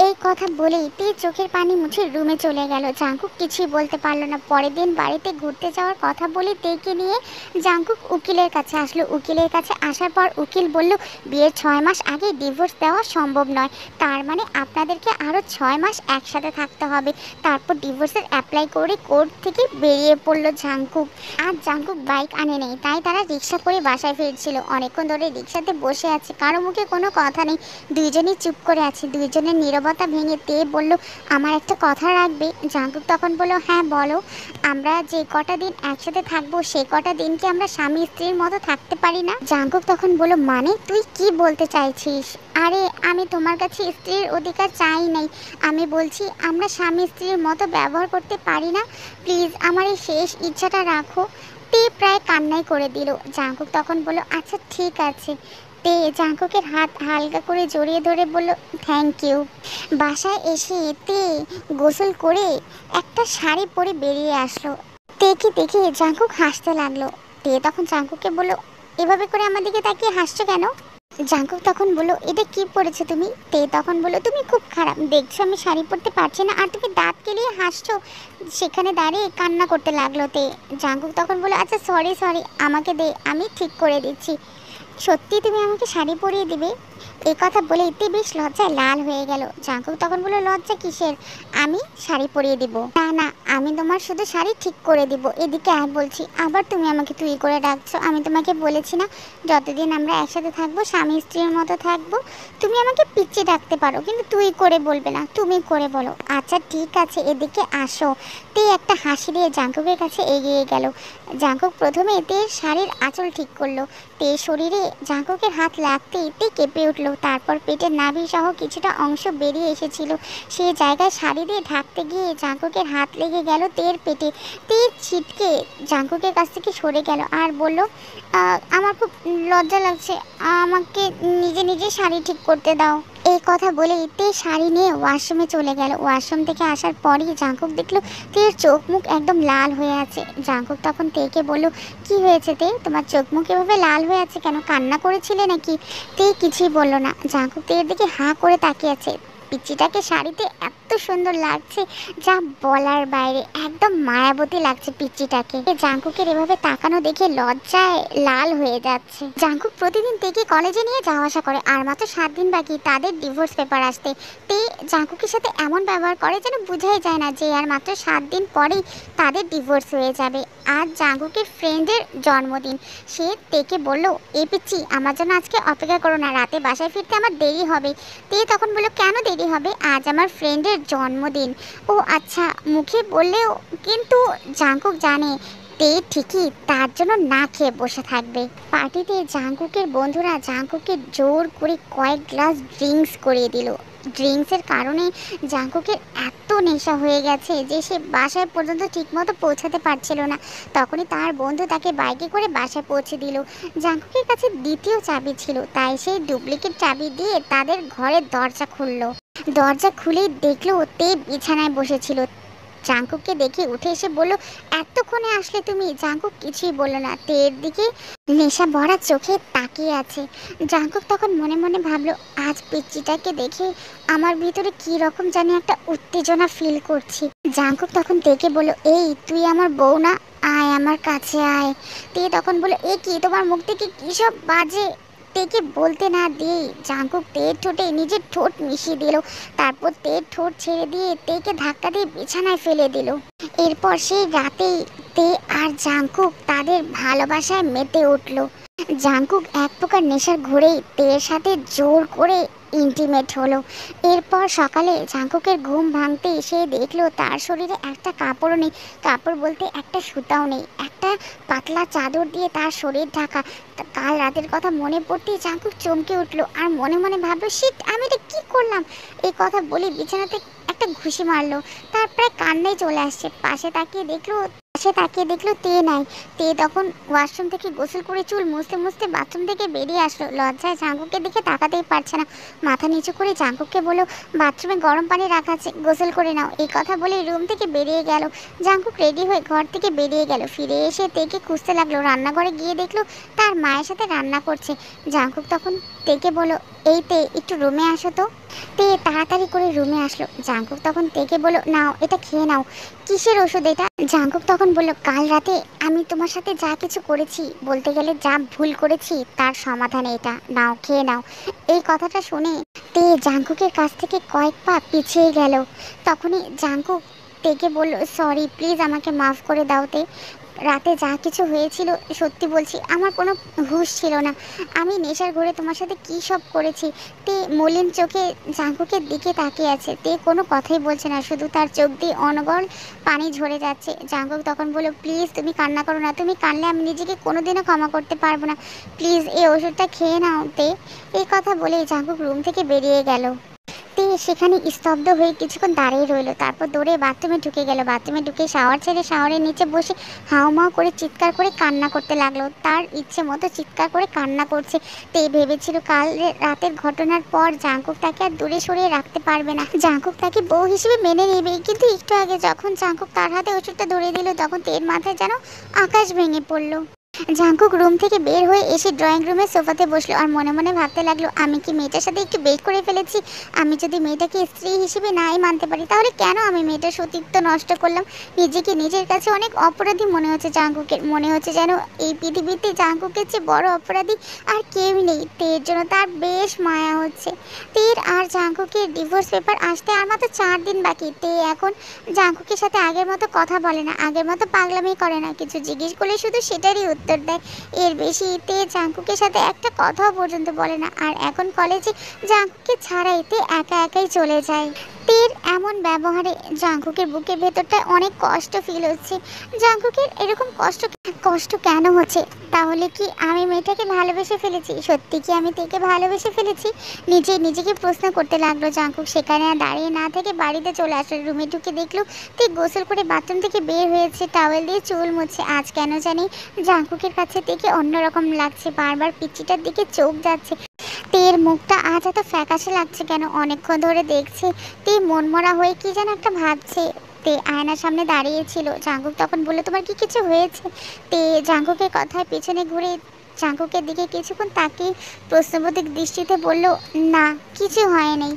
এই কথা বলেই তে চোখের পানি মুছে রুমে চলে গেল। জাঙ্কুক কিছুই বলতে পারলো না। পরের দিন বাড়িতে ঘুরতে যাওয়ার কথা বলে তেকে নিয়ে জাঙ্কুক উকিলের কাছে আসলো। উকিলের কাছে আসার পর উকিল বলল, বিয়ের 6 মাস আগে ডিভোর্স দেওয়া সম্ভব নয়, তার মানে আপনাদেরকে আরও 6 মাস একসাথে থাকতে হবে। তারপর ডিভোর্সের অ্যাপ্লাই করে কোর্ট থেকে বেরিয়ে পড়লো জাঙ্কুক। আর জাঙ্কুক বাইক আনে নেই, তাই তারা রিক্সা করে বাসায় ফিরছিল। অনেকক্ষণ ধরে রিক্সাতে বসে আছে, কারো মুখে কোনো কথা নেই, দুইজনই চুপ করে আছে। দুইজনের নীরবতা ভেঙে তে বলল, আমার একটা কথা রাখবে? জাঙ্কুক তখন বলল, হ্যাঁ বলো। আমরা যে কটা দিন একসাথে থাকবো সে কটা দিন কি আমরা স্বামী স্ত্রীর মতো থাকতে পারি না? জাঙ্কুক তখন বলল, মানে তুই কি বলতে চাইছিস? আরে আমি তোমার কাছে স্ত্রীর অধিকার চাই নাই, আমি বলছি আমরা স্বামী স্ত্রীর মতো ব্যবহার করতে পারি না? প্লিজ আমার এই শেষ ইচ্ছাটা রাখো। তে প্রায় কান্নাই করে দিল। জাঙ্কুক তখন বলল, আচ্ছা ঠিক আছে। তে জাঙ্কুকের হাত হালকা করে জড়িয়ে ধরে বলল, থ্যাংক ইউ। বাসায় এসে তে গোসল করে একটা শাড়ি পরে বেরিয়ে আসলো। তেকে দেখে জাঙ্কুক হাসতে লাগলো। তে তখন জাঙ্কুককে বলল, এভাবে করে আমার দিকে তাকিয়ে হাসছো কেন? জাঙ্কুক তখন বললো, এটা কি পরেছো তুমি? তে তখন বললো, তুমি খুব খারাপ, দেখছো আমি শাড়ি পরতে পারছি না আর তুমি দাঁত কেলিয়ে হাসছো। সেখানে দাঁড়িয়ে কান্না করতে লাগলো তে। জাঙ্কুক তখন বললো, আচ্ছা সরি সরি, আমাকে দে, আমি ঠিক করে দিচ্ছি। সত্যি তুমি আমাকে শাড়ি পরিয়ে দিবে? এই কথা বলে তে বেশ লজ্জায় লাল হয়ে গেল। জাঙ্কুক তখন বলল, লজ্জা কিসের, আমি শাড়ি পরিয়ে দিব। না না, আমি তোমার শুধু শাড়ি ঠিক করে দিব। এদিকে আয় বলছি, আবার তুমি আমাকে তুই করে ডাকছো। আমি তোমাকে বলেছি না যতদিন আমরা একসাথে থাকবো স্বামী স্ত্রীর মতো থাকবো। তুমি আমাকে পিচ্চি ডাকতে পারো, কিন্তু তুই করে বলবে না, তুমি করে বলো। আচ্ছা ঠিক আছে, এদিকে আসো। তে একটা হাসি দিয়ে জাঙ্কুকের কাছে এগিয়ে গেল। জাঙ্কুক প্রথমে তে শাড়ির আঁচল ঠিক করলো। তে শরীরে জাঙ্কুকের হাত লাগতেই তে কেঁপে উঠল। তারপর পেটের নাভি সহ কিছুটা অংশ বেরিয়ে এসেছিল, সেই জায়গায় শাড়ি দিয়ে ঢাকতে গিয়ে জাঙ্কুকের হাত লেগে গেল তের পেটে। তে ছিটকে জাঙ্কুকের কাছ থেকে সরে গেল আর বলল, আমার খুব লজ্জা লাগছে, আমাকে নিজে নিজে শাড়ি ঠিক করতে দাও। এই কথা বলেই তে শাড়ি নিয়ে ওয়াশরুমে চলে গেল। ওয়াশরুম থেকে আসার পরই জাঙ্কুক দেখলো তের চোখ মুখ একদম লাল হয়ে আছে। জাঙ্কুক তখন তেকে বলল, কি হয়েছে তে, তোমার চোখ মুখ এভাবে লাল হয়ে আছে কেন, কান্না করেছিলে নাকি? তে কিছুই বলল না। জাঙ্কুক তের দিকে হাঁ করে তাকিয়ে আছে। পিচ্চিটাকে শাড়িতে এত সুন্দর লাগছে যা বলার বাইরে, একদম মায়াবতী লাগছে পিচ্চিটাকে। জাঙ্কুকের এভাবে তাকানো দেখে লজ্জায় লাল হয়ে যাচ্ছে। জাঙ্কুক প্রতিদিন তেকে কলেজে নিয়ে যাওয়া আসা করে, আর মাত্র 7 দিন বাকি তাদের ডিভোর্স পেপার আসতে। তে জাঙ্কুকের সাথে এমন ব্যবহার করে যেন বোঝাই যায় না যে আর মাত্র 7 দিন পরেই তাদের ডিভোর্স হয়ে যাবে। আজ জাঙ্কুকের ফ্রেন্ডের জন্মদিন। সে তেকে বলল, এই পিচ্চি আমার জন্য আজকে অপেক্ষা করো না, রাতে বাসায় ফিরতে আমার দেরি হবে। তে তখন বলল, কেন দেরি হবে, আজ আমার ফ্রেন্ডের জন্মদিন। ও আচ্ছা, মুখে বললেও কিন্তু জাঙ্কুক জানে তে ঠিকই তার জন্য না খেয়ে বসে থাকবে। পার্টিতে জাঙ্কুকের বন্ধুরা জাঙ্কুকে জোর করে কয়েক গ্লাস ড্রিঙ্কস করিয়ে দিল। ড্রিঙ্কসের কারণে জাঙ্কুকের এত নেশা হয়ে গেছে যে সে বাসায় পর্যন্ত ঠিকমতো পৌঁছাতে পারছিল না। তখনই তার বন্ধু তাকে বাইকে করে বাসায় পৌঁছে দিল। জাঙ্কুকের কাছে দ্বিতীয় চাবি ছিল, তাই সেই ডুপ্লিকেট চাবি দিয়ে তাদের ঘরের দরজা খুললো। দরজা খুলেই দেখলো তে বিছানায় বসেছিল। জাঙ্কুককে দেখে উঠে এসে বলল, এতক্ষণে আসলে তুমি? জাঙ্কুক কিছুই বলল না, তের দিকে নেশা ভরা চোখে তাকিয়ে আছে। জাঙ্কুক তখন মনে মনে ভাবলো, আজ পিচ্চিটাকে দেখে আমার ভিতরে কি রকম জানি একটা উত্তেজনা ফিল করছি। জাঙ্কুক তখন তেকে বলল, এই তুই আমার বউ না, আয় আমার কাছে আয়। তে তখন বলল, এ কি, তোমার মুখ থেকে কি সব বাজে? তেকে বলতে না দিয়ে জাঙ্কুক তের ঠোঁটে নিজের ঠোঁট মিশিয়ে দিল। তারপর তের ঠোঁট ছেড়ে দিয়ে তেকে ধাক্কা দিয়ে বিছানায় ফেলে দিল। এরপর সেই রাতেই তে আর জাঙ্কুক তাদের ভালোবাসায় মেতে উঠল। জাঙ্কুক এক প্রকার নেশার ঘোরেই তের সাথে জোর করে ইন্টিমেট হলো। এরপর সকালে জাঙ্কুকের ঘুম ভাঙতেই সে দেখলো তার শরীরে একটা কাপড়ও নেই, কাপড় বলতে একটা সুতাও নেই, একটা পাতলা চাদর দিয়ে তার শরীর ঢাকা। কাল রাতের কথা মনে পড়তেই জাঙ্কুক চমকে উঠলো আর মনে মনে ভাবলো, শিট, আমি এটা কি করলাম? এই কথা বলে বিছানাতে একটা ঘুষি মারলো। তার প্রায় কান্নাই চলে আসছে। পাশে তাকিয়ে দেখলো তে নাই। তে তখন ওয়াশরুম থেকে গোসল করে চুল মুছতে মুছতে বাথরুম থেকে বেরিয়ে আসলো। লজ্জায় জাঙ্কুককে দেখে তাকাতেই পারছে না। মাথা নিচু করে জাঙ্কুককে বলল, বাথরুমে গরম পানি রাখা আছে, গোসল করে নাও। এই কথা বলে রুম থেকে বেরিয়ে গেল। জাঙ্কুক রেডি হয়ে ঘর থেকে বেরিয়ে গেল। ফিরে এসে তেকে খুঁজতে লাগলো। রান্নাঘরে গিয়ে দেখলো তার মায়ের সাথে রান্না করছে। জাঙ্কুক তখন তেকে বলল, এই তে, একটু রুমে আসো তো। তে তাড়াতাড়ি করে রুমে আসলো। জাঙ্কুক তখন তেকে বলল, নাও, এটা খেয়ে নাও। কিসের ওষুধ এটা? জাঙ্কুক তখন বলল, কাল রাতে আমি তোমার সাথে যা কিছু করেছি, বলতে গেলে যা ভুল করেছি তার সমাধান এটা, নাও, খেয়ে নাও। এই কথাটা শুনে তে জাঙ্কুকের কাছ থেকে কয়েক পা পিছিয়ে গেল। তখনই জাঙ্কুক তেকে বলল, সরি, প্লিজ আমাকে মাফ করে দাও তে। রাতে যা কিছু হয়েছিল সত্যি বলছি, আমার কোনো হুঁশ ছিল না। আমি নেশার ঘরে তোমার সাথে কী সব করেছি। তে মলিন চোখে জাঙ্কুকের দিকে তাকিয়ে আছে। তে কোনো কথাই বলছে না, শুধু তার চোখ দিয়ে অনর্গল পানি ঝরে যাচ্ছে। জাঙ্কুক তখন বলল, প্লিজ তুমি কান্না করো না, তুমি কানলে আমি নিজেকে কোনোদিনও ক্ষমা করতে পারবো না। প্লিজ এই ওষুধটা খেয়ে নাও তে। এই কথা বলে জাঙ্কুক রুম থেকে বেরিয়ে গেল। তে সেখানে স্তব্ধ হয়ে কিছুক্ষণ দাঁড়িয়ে রইল। তারপর দৌড়ে বাথরুমে ঢুকে গেল। বাথরুমে ঢুকে শাওয়ার ছেড়ে শাওয়ারের নিচে বসে হাউমাউ করে চিৎকার করে কান্না করতে লাগলো। তার ইচ্ছে মতো চিৎকার করে কান্না করছে। তে ভেবেছিল কাল রাতের ঘটনার পর জাঙ্কুক তাকে আর দূরে সরিয়ে রাখতে পারবে না, জাঙ্কুক তাকে বউ হিসেবে মেনে নেবে। কিন্তু একটু আগে যখন জাঙ্কুক তার হাতে ওষুধটা ধরিয়ে দিল, তখন তের মাথায় যেন আকাশ ভেঙে পড়লো। জাঙ্কুক রুম থেকে বের হয়ে এসে ড্রয়িং রুমের সোফাতে বসলো আর মনে মনে ভাবতে লাগলো, আমি কি মেয়েটার সাথে একটু বেট করে ফেলেছি? আমি যদি মেয়েটাকে স্ত্রী হিসেবে নাই মানতে পারি, তাহলে কেন আমি মেয়েটার সতীত্ব নষ্ট করলাম? নিজেকে নিজের কাছে অনেক অপরাধী মনে হচ্ছে জাঙ্কুকের। মনে হচ্ছে যেন এই পৃথিবীতে জাঙ্কুকের চেয়ে বড় অপরাধী আর কেউ নেই। তের জন্য তার বেশ মায়া হচ্ছে। তের আর জাঙ্কুকের ডিভোর্স পেপার আসতে আর মাত্র 4 দিন বাকি। তে এখন জাঙ্কুকের সাথে আগের মতো কথা বলে না, আগের মতো পাগলামি করে না। কিছু জিজ্ঞেস করলে শুধু সেটারই উত্তর দেয়। এর বেশি তে জাঙ্কুকের সাথে একটা কথাও পর্যন্ত বলে না। আর এখন কলেজে জাঙ্কুকে ছাড়াই তে একা একাই চলে যায়। তের এমন ব্যবহারে জাঙ্কুকের বুকের ভেতরটায় অনেক কষ্ট ফিল হচ্ছে। জাঙ্কুকের এরকম কষ্ট কেন হচ্ছে? তাহলে কি আমি মেয়েটাকে ভালোবেসে ফেলেছি? সত্যি কি আমি তেকে ভালোবেসে ফেলেছি? নিজেকে প্রশ্ন করতে লাগলো জাঙ্কুক। সেখানে আর দাঁড়িয়ে না থেকে বাড়িতে চলে আসলো। রুমে ঢুকে দেখলো তে গোসল করে বাথরুম থেকে বের হয়েছে, টাওয়েল দিয়ে চুল মুছছে। আজ কেন জানি জাঙ্কুকের কাছে তেকে অন্যরকম লাগছে। বারবার পিচ্চিটার দিকে চোখ যাচ্ছে। তে তের মুখটা আজ এত ফ্যাকাশে লাগছে কেন? অনেকক্ষণ ধরে দেখছে তে মনমরা হয়ে কি যেন একটা ভাবছে। তে আয়নার সামনে দাঁড়িয়েছিল। জাঙ্কুক তখন বলল, তোমার কি কিছু হয়েছে? তে জাঙ্কুকের কথায় পেছনে ঘুরে জাঙ্কুকের দিকে কিছুক্ষণ তাকিয়ে প্রশ্নবোধক দৃষ্টিতে বলল, না কিছু হয়নি।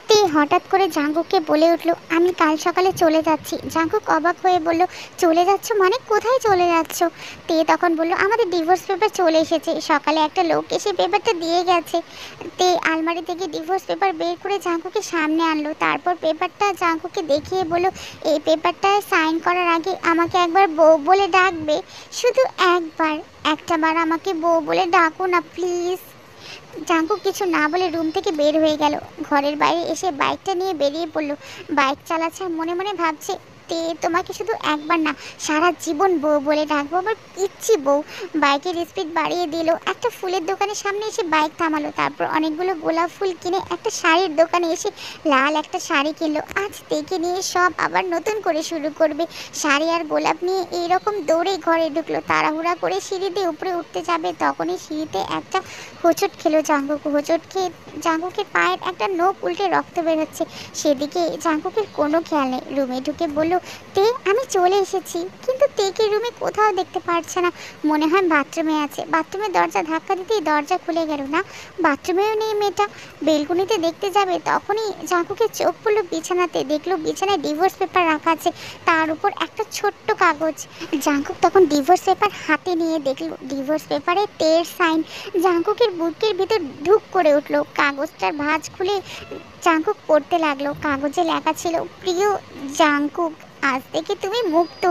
তে হঠাৎ করে জাঙ্কুককে বলে উঠল, আমি কাল সকালে চলে যাচ্ছি। জাঙ্কুক অবাক হয়ে বলল, চলে যাচ্ছ মানে? কোথায় চলে যাচ্ছ? তে তখন বলল, আমাদের ডিভোর্স পেপার চলে এসেছে, সকালে একটা লোক এসে পেপারটা দিয়ে গেছে। তে আলমারি থেকে ডিভোর্স পেপার বের করে জাঙ্কুকের সামনে আনলো। তারপর পেপারটা জাঙ্কুককে দেখিয়ে বলল, এই পেপারটায় সাইন করার আগে আমাকে একবার বউ বলে ডাকবে, শুধু একবার, একটা বার আমাকে বউ বলে ডাকো না প্লিজ। জাঙ্কুক কিছু না বলে রুম থেকে বের হয়ে গেল। ঘরের বাইরে এসে বাইকটা নিয়ে বেরিয়ে পড়ল। বাইক চালাচ্ছে, মনে মনে ভাবছে, তে তোমাকে শুধু একবার না, সারা জীবন বউ বলে ডাকবো, আবার পিচ্ছি বউ। বাইকের স্পিড বাড়িয়ে দিল। একটা ফুলের দোকানের সামনে এসে বাইক থামালো। তারপর অনেকগুলো গোলাপ ফুল কিনে একটা শাড়ির দোকানে এসে লাল একটা শাড়ি কিনলো। আজ থেকে নিয়ে সব আবার নতুন করে শুরু করবে। শাড়ি আর গোলাপ নিয়ে এইরকম দৌড়ে ঘরে ঢুকলো। তাড়াহুড়া করে সিঁড়ি দিয়ে উপরে উঠতে যাবে, তখনই সিঁড়িতে একটা হোঁচট খেলো জাঙ্কুক। হোঁচট খেয়ে জাঙ্কুকের পায়ের একটা নখ উল্টে রক্ত বেরোচ্ছে। সেদিকে জাঙ্কুকের কোনো খেয়াল নেই। রুমে ঢুকে বলল, তে আমি চলে এসেছি। কিন্তু তেকে রুমে কোথাও দেখতে পারছে না। মনে হয় বাথরুমে আছে। বাথরুমের দরজা ধাক্কা দিতেই দরজা খুলে গেল। না, বাথরুমেও নেই মেয়েটা। বেলকুনিতে দেখতে যাবে, তখনই জাঙ্কুকের চোখ পড়লো বিছানাতে। দেখলো বিছানায় ডিভোর্স পেপার রাখা আছে, তার উপর একটা ছোট্ট কাগজ। জাঙ্কুক তখন ডিভোর্স পেপার হাতে নিয়ে দেখলো ডিভোর্স পেপারে তের সাইন। জাঙ্কুকের বুকের ভিতর ঢুক করে উঠলো। কাগজটার ভাঁজ খুলে জাঙ্কুক পড়তে লাগলো। কাগজে লেখা ছিল, প্রিয় জাঙ্কুক, আজ থেকে তুমি মুক্ত।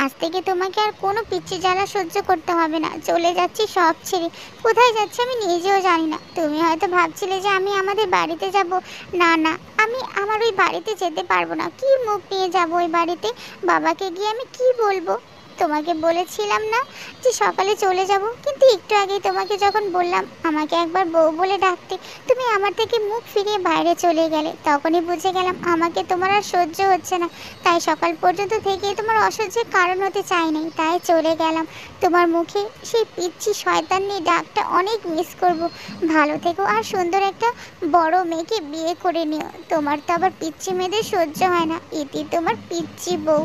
আজ থেকে তোমাকে আর কোনো পিচ্ছি জ্বালা সহ্য করতে হবে না। চলে যাচ্ছি সব ছেড়ে। কোথায় যাচ্ছি আমি নিজেও জানি না। তুমি হয়তো ভাবছিলে যে আমি আমাদের বাড়িতে যাব। না না, আমি আমার ওই বাড়িতে যেতে পারবো না। কি মুখ নিয়ে যাবো ওই বাড়িতে? বাবাকে গিয়ে আমি কি বলবো? তোমাকে বলেছিলাম না যে সকালে চলে যাব, কিন্তু একটু আগেই তোমাকে যখন বললাম আমাকে একবার বউ বলে ডাকতে, তুমি আমার থেকে মুখ ফিরিয়ে বাইরে চলে গেলে। তখনই বুঝে গেলাম আমাকে তোমার আর সহ্য হচ্ছে না। তাই সকাল পর্যন্ত থেকে তোমার অসহ্যের কারণ হতে চাইনি, তাই চলে গেলাম। তোমার মুখে সেই পিচ্ছি শয়তানি ডাকটা অনেক মিস করব। ভালো থেকো আর সুন্দর একটা বড় মেয়েকে বিয়ে করে নিও। তোমার তো আবার পিচ্ছি মেয়েদের সহ্য হয় না। ইতি তোমার পিচ্ছি বউ।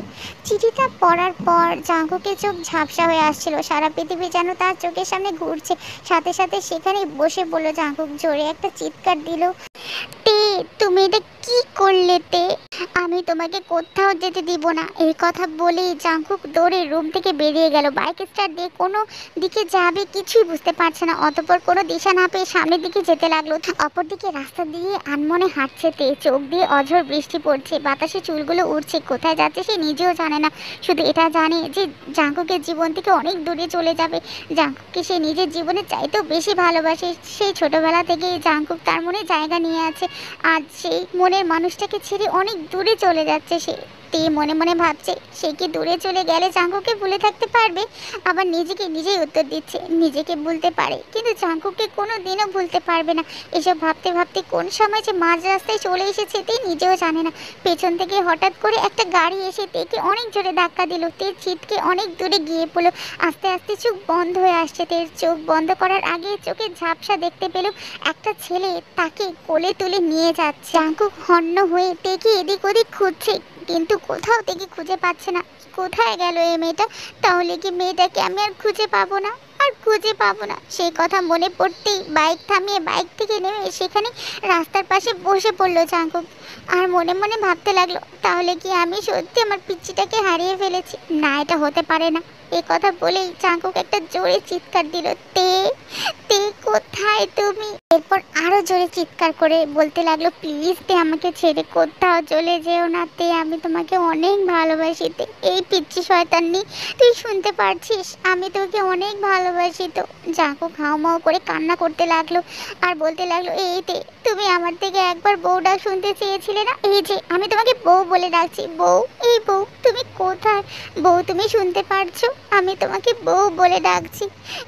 চিঠিটা পড়ার পর জাঙ্কুকের চোখ ঝাপসা হয়ে আসছিল। সারা পৃথিবী যেন তার চোখের সামনে ঘুরছে। সাথে সাথে সেখানেই বসে পড়লো জাঙ্কুক। জোরে একটা চিৎকার দিল, তে তুমি এটা কি করলে? তে আমি তোমাকে কোথাও যেতে দিব না। এই কথা বলেই জাঙ্কুক দৌড়ে রুম থেকে বেরিয়ে গেল। বাইক স্টার্ট দিয়ে কোনো দিকে যাবে কিছুই বুঝতে পারছে না। অতঃপর কোনো দিশা না পেয়ে সামনের দিকে যেতে লাগলো। অপরদিকে রাস্তা দিয়ে আনমনে হাঁটছে তে। চোখ দিয়ে অঝোর বৃষ্টি পড়ছে, বাতাসে চুলগুলো উড়ছে। কোথায় যাচ্ছে সে নিজেও জানে না। শুধু এটা জানে যে জাঙ্কুকের জীবন থেকে অনেক দূরে চলে যাবে। জাঙ্কুককে সে নিজের জীবনের চাইতেও বেশি ভালোবাসে। সেই ছোটবেলা থেকে জাঙ্কুক তার মনে জায়গা নিয়ে আছে। আজ সেই মনের মানুষটাকে ছেড়ে অনেক দূরে চলে যাচ্ছে সে। তে মনে মনে ভাবছে, সে কি দূরে চলে গেলে জাঙ্কুককে ভুলে থাকতে পারবে? আবার নিজেকে নিজেই উত্তর দিচ্ছে, নিজেকে ভুলতে পারে কিন্তু জাঙ্কুককে কোনো দিনও ভুলতে পারবে না। এসব ভাবতে ভাবতে কোন সময় যে মাঝ রাস্তায় চলে এসেছে তে নিজেও জানে না। পেছন থেকে হঠাৎ করে একটা গাড়ি এসে তেকে অনেক জোরে ধাক্কা দিল। তে ছিটকে অনেক দূরে গিয়ে পড়লো। আস্তে আস্তে চোখ বন্ধ হয়ে আসছে। তের চোখ বন্ধ করার আগে চোখে ঝাপসা দেখতে পেল একটা ছেলে তাকে কোলে তুলে নিয়ে যাচ্ছে। জাঙ্কুক হন্য হয়ে তেকে এদিক ওদিক খুঁজছে, কিন্তু কোথাও থেকে খুঁজে পাচ্ছে না। কোথায় গেল এই মেয়েটা? তাহলে কি মেয়েটাকে আমি আর খুঁজে পাবো না? আর খুঁজে পাবো না সেই কথা মনে পড়তেই বাইক থামিয়ে বাইক থেকে নেমে সেখানে রাস্তার পাশে বসে পড়লো জাঙ্কুক। আর মনে মনে ভাবতে লাগলো, তাহলে কি আমি সত্যি আমার পিচ্চিটাকে হারিয়ে ফেলেছি? না, এটা হতে পারে না। এই কথা বলেই জাঙ্কুক একটা জোরে চিৎকার দিল, তে তে কোথায় তুমি? এরপর আরো জোরে চিৎকার করে বলতে লাগলো, প্লিজ তে আমাকে ছেড়ে কোথাও চলে যেও না। তে আমি তোমাকে অনেক ভালোবাসি। তে এই পিচ্চি শয়তানি, তুই শুনতে পারছিস? আমি তোকে অনেক ভালোবাসি। তো জাঙ্কুক হাউমাউ করে কান্না করতে লাগলো আর বলতে লাগলো, এই তে তুমি আমার থেকে একবার বউ ডাক শুনতে চেয়েছিলে না? এই যে আমি তোমাকে বউ বলে ডাকছি। বউ, এই বউ তুমি কোথায়? বউ তুমি শুনতে পারছো? আমি তোমাকে বউ বলে ডাকছি।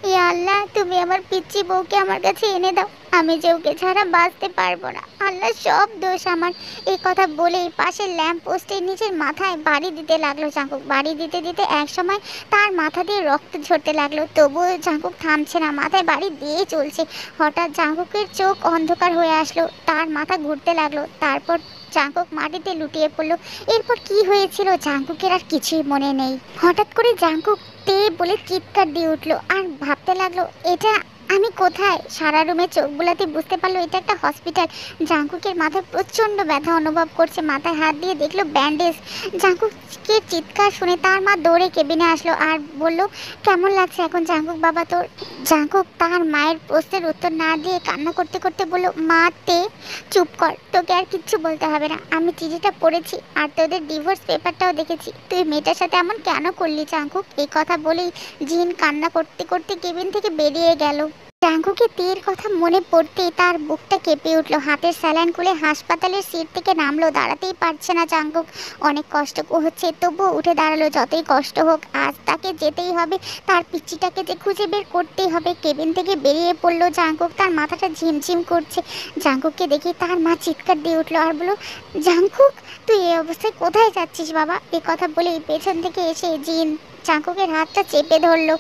ইয়া আল্লাহ, তুমি আমার পিচ্চি বউকে আমার কাছে এনে দাও। আমি যে ওকে ছাড়া বাঁচতে পারবো না, আল্লাহ সব দোষ আমার। এই কথা বলেই পাশের ল্যাম্প পোস্টের নিচের মাথায় বাড়ি দিতে লাগলো জাঙ্কুক। বাড়ি দিতে দিতে এক সময় তার মাথা দিয়ে রক্ত ঝরতে লাগলো, তবুও জাঙ্কুক থামছে না, মাথায় বাড়ি দিয়েই চলছে। হঠাৎ জাঙ্কুকের চোখ অন্ধকার হয়ে আসলো, তার মাথা ঘুরতে লাগলো, তারপর জাঙ্কুক মাটিতে লুটিয়ে পড়লো। এরপর কি হয়েছিল জাঙ্কুকের আর কিছুই মনে নেই। হঠাৎ করে জাঙ্কুক তে বলে চিৎকার দিয়ে উঠলো আর ভাবতে লাগলো, এটা আমি কোথায়? সারা রুমে চোখ বুলাতে বুঝতে পারলো এটা একটা হসপিটাল। জাঙ্কুকের মাথায় প্রচণ্ড ব্যথা অনুভব করছে, মাথায় হাত দিয়ে দেখলো ব্যান্ডেজ। জাঙ্কুকের চিৎকার শুনে তার মা দৌড়ে কেবিনে আসলো আর বলল, কেমন লাগছে এখন জাঙ্কুক বাবা তোর? জাঙ্কুক তার মায়ের প্রশ্নের উত্তর না দিয়ে কান্না করতে করতে বলল, মা তে চুপ কর, তোকে আর কিচ্ছু বলতে হবে না। আমি চিঠিটা পড়েছি আর তোদের ডিভোর্স পেপারটাও দেখেছি। তুই মেয়েটার সাথে এমন কেন করলি জাঙ্কুক? এই কথা বলেই জিন কান্না করতে করতে কেবিন থেকে বেরিয়ে গেল। জাঙ্কুকের তের কথা মনে পড়তেই তার বুকটা কেঁপে উঠল। হাতের স্যালাইন খুলে হাসপাতালের সিট থেকে নামলো, দাঁড়াতেই পারছে না জাঙ্কুক, অনেক কষ্ট হচ্ছে, তবুও উঠে দাঁড়ালো। যতই কষ্ট হোক আজ তাকে যেতেই হবে, তার পিচ্চিটাকে যে খুঁজে বের করতেই হবে। কেবিন থেকে বেরিয়ে পড়লো জাঙ্কুক, তার মাথাটা ঝিমঝিম করছে। জাঙ্কুককে দেখে তার মা চিৎকার দিয়ে উঠলো আর বলল, জাঙ্কুক তুই এই অবস্থায় কোথায় যাচ্ছিস বাবা? এ কথা বলেই পেছন থেকে এসে জিন জাঙ্কুকের হাতটা চেপে ধরলো।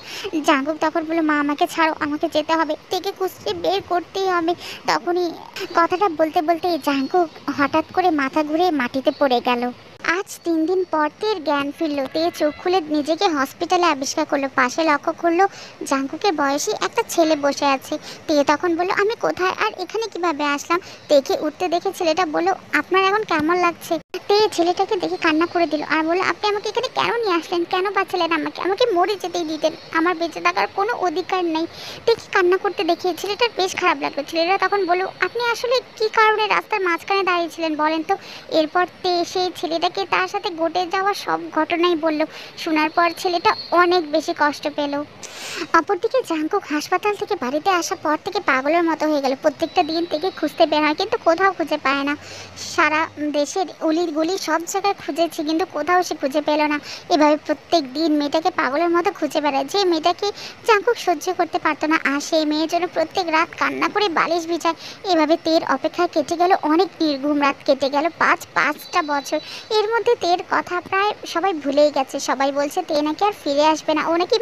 জাঙ্কুক তখন বললো, মা আমাকে ছাড়ো, আমাকে যেতে হবে, থেকে খুঁজতে বের করতেই হবে। তখনই কথাটা বলতে বলতে জাঙ্কুক হঠাৎ করে মাথা ঘুরে মাটিতে পড়ে গেল। আজ 3 দিন পর তের জ্ঞান ফিরল। তে চোখ খুলে নিজেকে হসপিটালে আবিষ্কার করলো। পাশে লক্ষ্য করলো জাঙ্কুকের বয়সী একটা ছেলে বসে আছে। তে তখন বলল, আমি কোথায় আর এখানে কিভাবে আসলাম? তেকে উঠতে দেখে ছেলেটা বলল, আপনার এখন কেমন লাগছে? তে ছেলেটাকে দেখে কান্না করে দিল আর বলল, আপনি আমাকে এখানে কেন নিয়ে আসলেন? কেন বাঁচালেন আমাকে? আমাকে মরে যেতেই দিতেন, আমার বেঁচে থাকার কোনো অধিকার নেই। তেকে কান্না করতে দেখে ছেলেটার বেশ খারাপ লাগলো। ছেলেটা তখন বলল, আপনি আসলে কি কারণে রাস্তার মাঝখানে দাঁড়িয়েছিলেন বলেন তো? এরপর তে সেই ছেলেটাকে তার সাথে ঘটে যাওয়া সব ঘটনাই বলল। শোনার পর ছেলেটা অনেক বেশি কষ্ট পেল। অপরদিকে জাঙ্কুক হাসপাতাল থেকে বাড়িতে আসার পর থেকে পাগলের মতো হয়ে গেল। প্রত্যেকটা দিন থেকে খুঁজতে বের হয় কিন্তু কোথাও খুঁজে পায় না। সারা দেশের অলির গলি সব জায়গায় খুঁজেছে কিন্তু কোথাও সে খুঁজে পেল না। এভাবে প্রত্যেক দিন মেয়েটাকে পাগলের মতো খুঁজে বেড়ায়, যে মেয়েটাকে জাঙ্কুক সহ্য করতে পারতো না। আর সেই মেয়ের জন্য প্রত্যেক রাত কান্না করে বালিশ বিছায়। এভাবে তের অপেক্ষায় কেটে গেল অনেক নির্ঘুম রাত, কেটে গেল পাঁচটা বছর। এর মধ্যে তের কথা প্রায় সবাই ভুলেই গেছে। সবাই বলছে তে নাকি আর ফিরে আসবে না, ও নাকি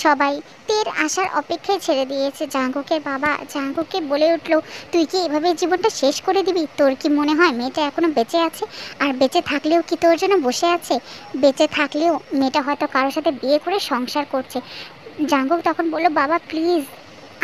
সবাই তের আসার অপেক্ষায় ছেড়ে দিয়েছে। জাঙ্কুকের বাবা জাঙ্কুককে বলে উঠল, তুই কি এভাবে জীবনটা শেষ করে দিবি? তোর কি মনে হয় মেয়েটা এখনো বেঁচে আছে? আর বেঁচে থাকলেও কি তোর জন্য বসে আছে? বেঁচে থাকলেও মেয়েটা হয়তো কারোর সাথে বিয়ে করে সংসার করছে। জাঙ্কুক তখন বলল, বাবা প্লিজ,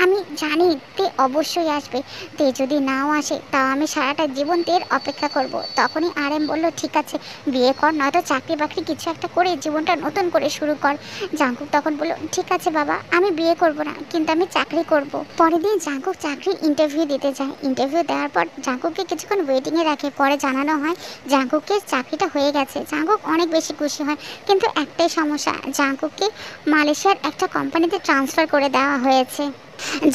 আমি জানি তে অবশ্যই আসবে, তে যদি নাও আসে তাও আমি সারাটা জীবন তের অপেক্ষা করব। তখনই আরএম বলল, ঠিক আছে বিয়ে কর, নয়তো চাকরি বাকরি কিছু একটা করে জীবনটা নতুন করে শুরু কর। জাঙ্কুক তখন বলল, ঠিক আছে বাবা, আমি বিয়ে করব না কিন্তু আমি চাকরি করব। পরের দিন জাঙ্কুক চাকরির ইন্টারভিউ দিতে যায়। ইন্টারভিউ দেওয়ার পর জাঙ্কুককে কিছুক্ষণ ওয়েটিংয়ে রাখে। পরে জানানো হয় জাঙ্কুকের চাকরিটা হয়ে গেছে। জাঙ্কুক অনেক বেশি খুশি হয়, কিন্তু একটাই সমস্যা, জাঙ্কুককে মালয়েশিয়ার একটা কোম্পানিতে ট্রান্সফার করে দেওয়া হয়েছে।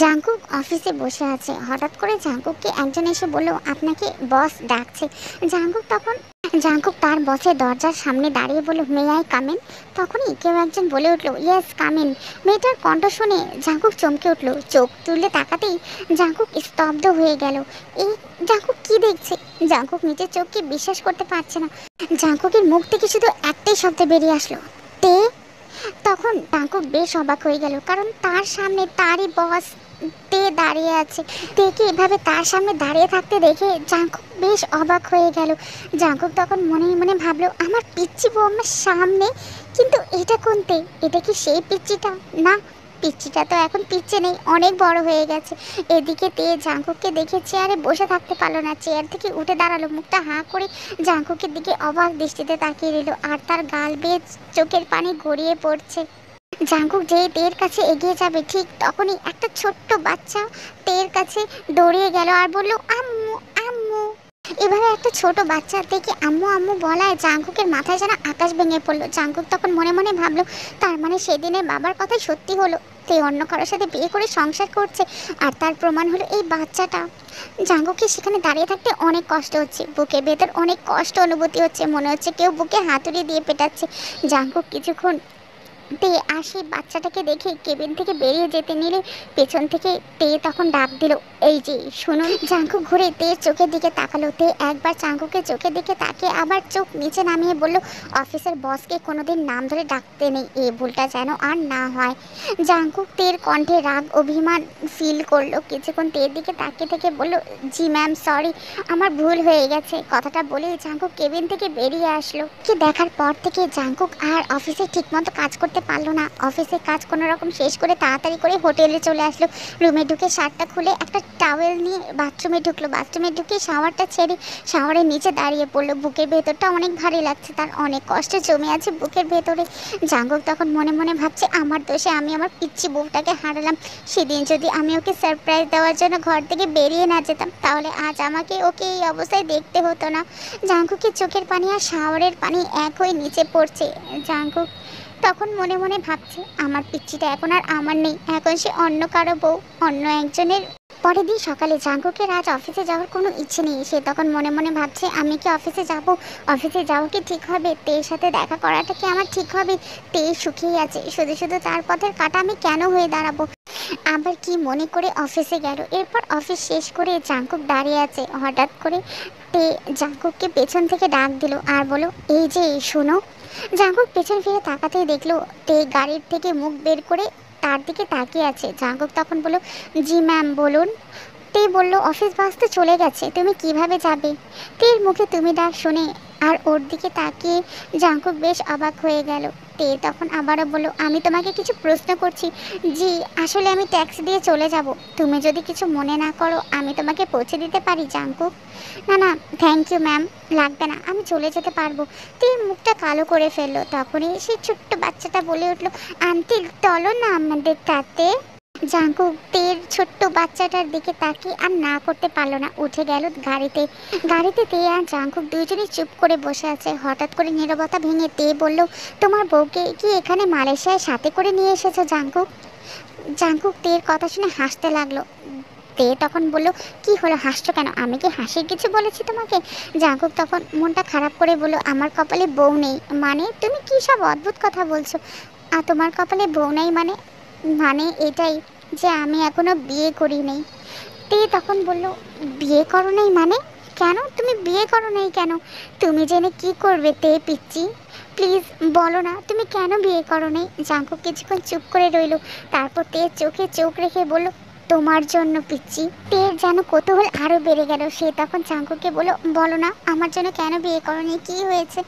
জাঙ্কুক অফিসে বসে আছে। হঠাৎ করে জাঙ্কুককে একজন এসে বলল, আপনাকে বস ডাকছে। জাঙ্কুক তার বসের দরজার সামনে দাঁড়িয়ে বলল, মে আই কাম ইন? তখনই কেউ একজন বলে উঠল, ইয়েস কাম ইন। মেয়েটার কণ্ঠ শুনে জাঙ্কুক চমকে উঠল। চোখ তুলে তাকাতেই জাঙ্কুক স্তব্ধ হয়ে গেল। এই জাঙ্কুক কি দেখছে? জাঙ্কুক নিজের চোখকে বিশ্বাস করতে পারছে না। জাঙ্কুকের মুখ থেকে শুধু একটাই শব্দ বেরিয়ে আসলো, তে। তখন জাঙ্কুক বেশ অবাক হয়ে গেল, কারণ তার সামনে তারই বস তে দাঁড়িয়ে আছে। তেকে এভাবে তার সামনে দাঁড়িয়ে থাকতে দেখে জাঙ্কুক বেশ অবাক হয়ে গেল। জাঙ্কুক তখন মনে মনে ভাবলো, আমার পিচ্চি বউ আমার সামনে, কিন্তু এটা কোন তে? এটা কি সেই পিচ্চিটা? না, পিচ্চিটা তো এখন পিচ্চি নেই, অনেক বড় হয়ে গেছে। এদিকে তে জাঙ্কুককে দেখে চেয়ারে বসে থাকতে পারলো না, চেয়ার থেকে উঠে দাঁড়ালো, মুখটা হাঁ করে জাঙ্কুকের দিকে অবাক দৃষ্টিতে তাকিয়ে রইল, আর তার গাল বেয়ে চোখের পানি গড়িয়ে পড়ছে। জাঙ্কুক যেই তের কাছে এগিয়ে যাবে ঠিক তখনই একটা ছোট্ট বাচ্চা তের কাছে দৌড়িয়ে গেল আর বলল, আম্মু আম্মু। এভাবে একটা ছোট বাচ্চা থেকে আম্মু আম্মু বলায় জাঙ্কুকের মাথায় যেন আকাশ ভেঙে পড়লো। জাঙ্কুক তখন মনে মনে ভাবলো, তার মানে সেদিনের বাবার কথাই সত্যি হলো, তে অন্য কারোর সাথে বিয়ে করে সংসার করছে, আর তার প্রমাণ হলো এই বাচ্চাটা। জাঙ্কুকের সেখানে দাঁড়িয়ে থাকতে অনেক কষ্ট হচ্ছে, বুকের ভেতর অনেক কষ্ট অনুভূতি হচ্ছে, মনে হচ্ছে কেউ বুকে হাতুড়ি দিয়ে পেটাচ্ছে। জাঙ্কুক কিছুক্ষণ তে আর সেই বাচ্চাটাকে দেখে কেবিন থেকে বেরিয়ে যেতে নিলে পেছন থেকে তে তখন ডাক দিল, এই যে শুনুন। জাঙ্কুক ঘুরে তের চোখের দিকে তাকালো। তে একবার জাঙ্কুকের চোখের দিকে তাকিয়ে আবার চোখ নিচে নামিয়ে বলল, অফিসের বসকে কোনোদিন নাম ধরে ডাকতে নেই, এই ভুলটা যেন আর না হয়। জাঙ্কুক তের কণ্ঠে রাগ অভিমান ফিল করলো। কিছুক্ষণ তের দিকে তাকিয়ে থেকে বলল, জি ম্যাম সরি, আমার ভুল হয়ে গেছে। কথাটা বলেই জাঙ্কুক কেবিন থেকে বেরিয়ে আসলো। কি দেখার পর থেকে জাঙ্কুক আর অফিসে ঠিকমতো কাজ করতে পারলো না। অফিসের কাজ কোনো রকম শেষ করে তাড়াতাড়ি করে হোটেলে চলে আসলো। রুমে ঢুকে শার্টটা খুলে একটা টাওয়েল নিয়ে বাথরুমে ঢুকলো। বাথরুমে ঢুকে শাওয়ারটা ছেড়ে শাওয়ারের নিচে দাঁড়িয়ে পড়লো। বুকের ভেতরটা অনেক ভারী লাগছে, তার অনেক কষ্ট জমে আছে বুকের ভেতরে। জাঙ্কুক তখন মনে মনে ভাবছে, আমার দোষে আমি আমার পিচ্চি বউটাকে হারালাম। সেদিন যদি আমি ওকে সারপ্রাইজ দেওয়ার জন্য ঘর থেকে বেরিয়ে না যেতাম, তাহলে আজ আমাকে ওকে এই অবস্থায় দেখতে হতো না। জাঙ্কুকের চোখের পানি আর শাওয়ারের পানি এক হয়ে নিচে পড়ছে। জাঙ্কুক তখন মনে মনে ভাবছে, আমার পিচ্চিটা এখন আর আমার নেই, এখন সে অন্য কারো বউ, অন্য একজনের। পরের দিন সকালে জাঙ্কুকের আজ অফিসে যাওয়ার কোনো ইচ্ছে নেই। সে তখন মনে মনে ভাবছে, আমি কি অফিসে যাব? অফিসে যাওয়া কি ঠিক হবে? তের সাথে দেখা করাটা কি আমার ঠিক হবে? তে সুখেই আছে, শুধু শুধু তার পথের কাটা আমি কেন হয়ে দাঁড়াবো? আবার কি মনে করে অফিসে গেল। এরপর অফিস শেষ করে জাঙ্কুক দাঁড়িয়ে আছে। হঠাৎ করে তে জাঙ্কুককে পেছন থেকে ডাক দিল আর বলো, এই যে শোনো। জাঙ্কুক পেছন ফিরে তাকাতেই দেখলো তে গাড়ির থেকে মুখ বের করে তার দিকে তাকিয়ে আছে। জাঙ্কুক তখন বলল, জি ম্যাম বলুন। তে বলল, অফিস বাস তো চলে গেছে, তুমি কিভাবে যাবে? তের মুখে তুমি ডাক শুনে আর ওর দিকে তাকিয়ে জাঙ্কুক বেশ অবাক হয়ে গেল। তে তখন আবারও বলল, আমি তোমাকে কিছু প্রশ্ন করছি। জি আসলে আমি ট্যাক্সি দিয়ে চলে যাব, তুমি যদি কিছু মনে না করো আমি তোমাকে পৌঁছে দিতে পারি। জাঙ্কুক, না না থ্যাংক ইউ ম্যাম, লাগবে না, আমি চলে যেতে পারবো। তে মুখটা কালো করে ফেললো। তখনই সেই ছোট্ট বাচ্চাটা বলে উঠলো, আন্টি চলো না আমাদের সাথে। জাঙ্কুক তের ছোট্ট বাচ্চাটার দিকে তাকিয়ে আর না করতে পারলো না, উঠে গেল গাড়িতে। গাড়িতে তে আর জাঙ্কুক দুইজনই চুপ করে বসে আছে। হঠাৎ করে নীরবতা ভেঙে তে বলল, তোমার বউকে কি এখানে মালয়েশিয়ায় সাথে করে নিয়ে এসেছো জাঙ্কুক? জাঙ্কুক তের কথা শুনে হাসতে লাগলো। তে তখন বলল, কি হলো হাসছো কেন? আমি কি হাসির কিছু বলেছি তোমাকে? জাঙ্কুক তখন মনটা খারাপ করে বলল, আমার কপালে বউ নেই। মানে তুমি কি সব অদ্ভুত কথা বলছো? আর তোমার কপালে বউ নেই মানে? মানে এটাই যে আমি এখনো বিয়ে করি নাই। তে তখন বলল, বিয়ে করো নাই মানে? কেন তুমি বিয়ে করো নাই কেন? তুমি জেনে কি করবে তে পিচ্চি? প্লিজ বলো না তুমি কেন বিয়ে করো নাই? জাঙ্কুক কিছুক্ষণ চুপ করে রইল। তারপর তের চোখে চোখ রেখে বলল, তোমার জন্য পিচ্চি। তের যেন কৌতূহল আরও বেড়ে গেল। সে তখন জাঙ্কুককে বলল, বলো না আমার জন্য কেন বিয়ে করো নি, কী হয়েছে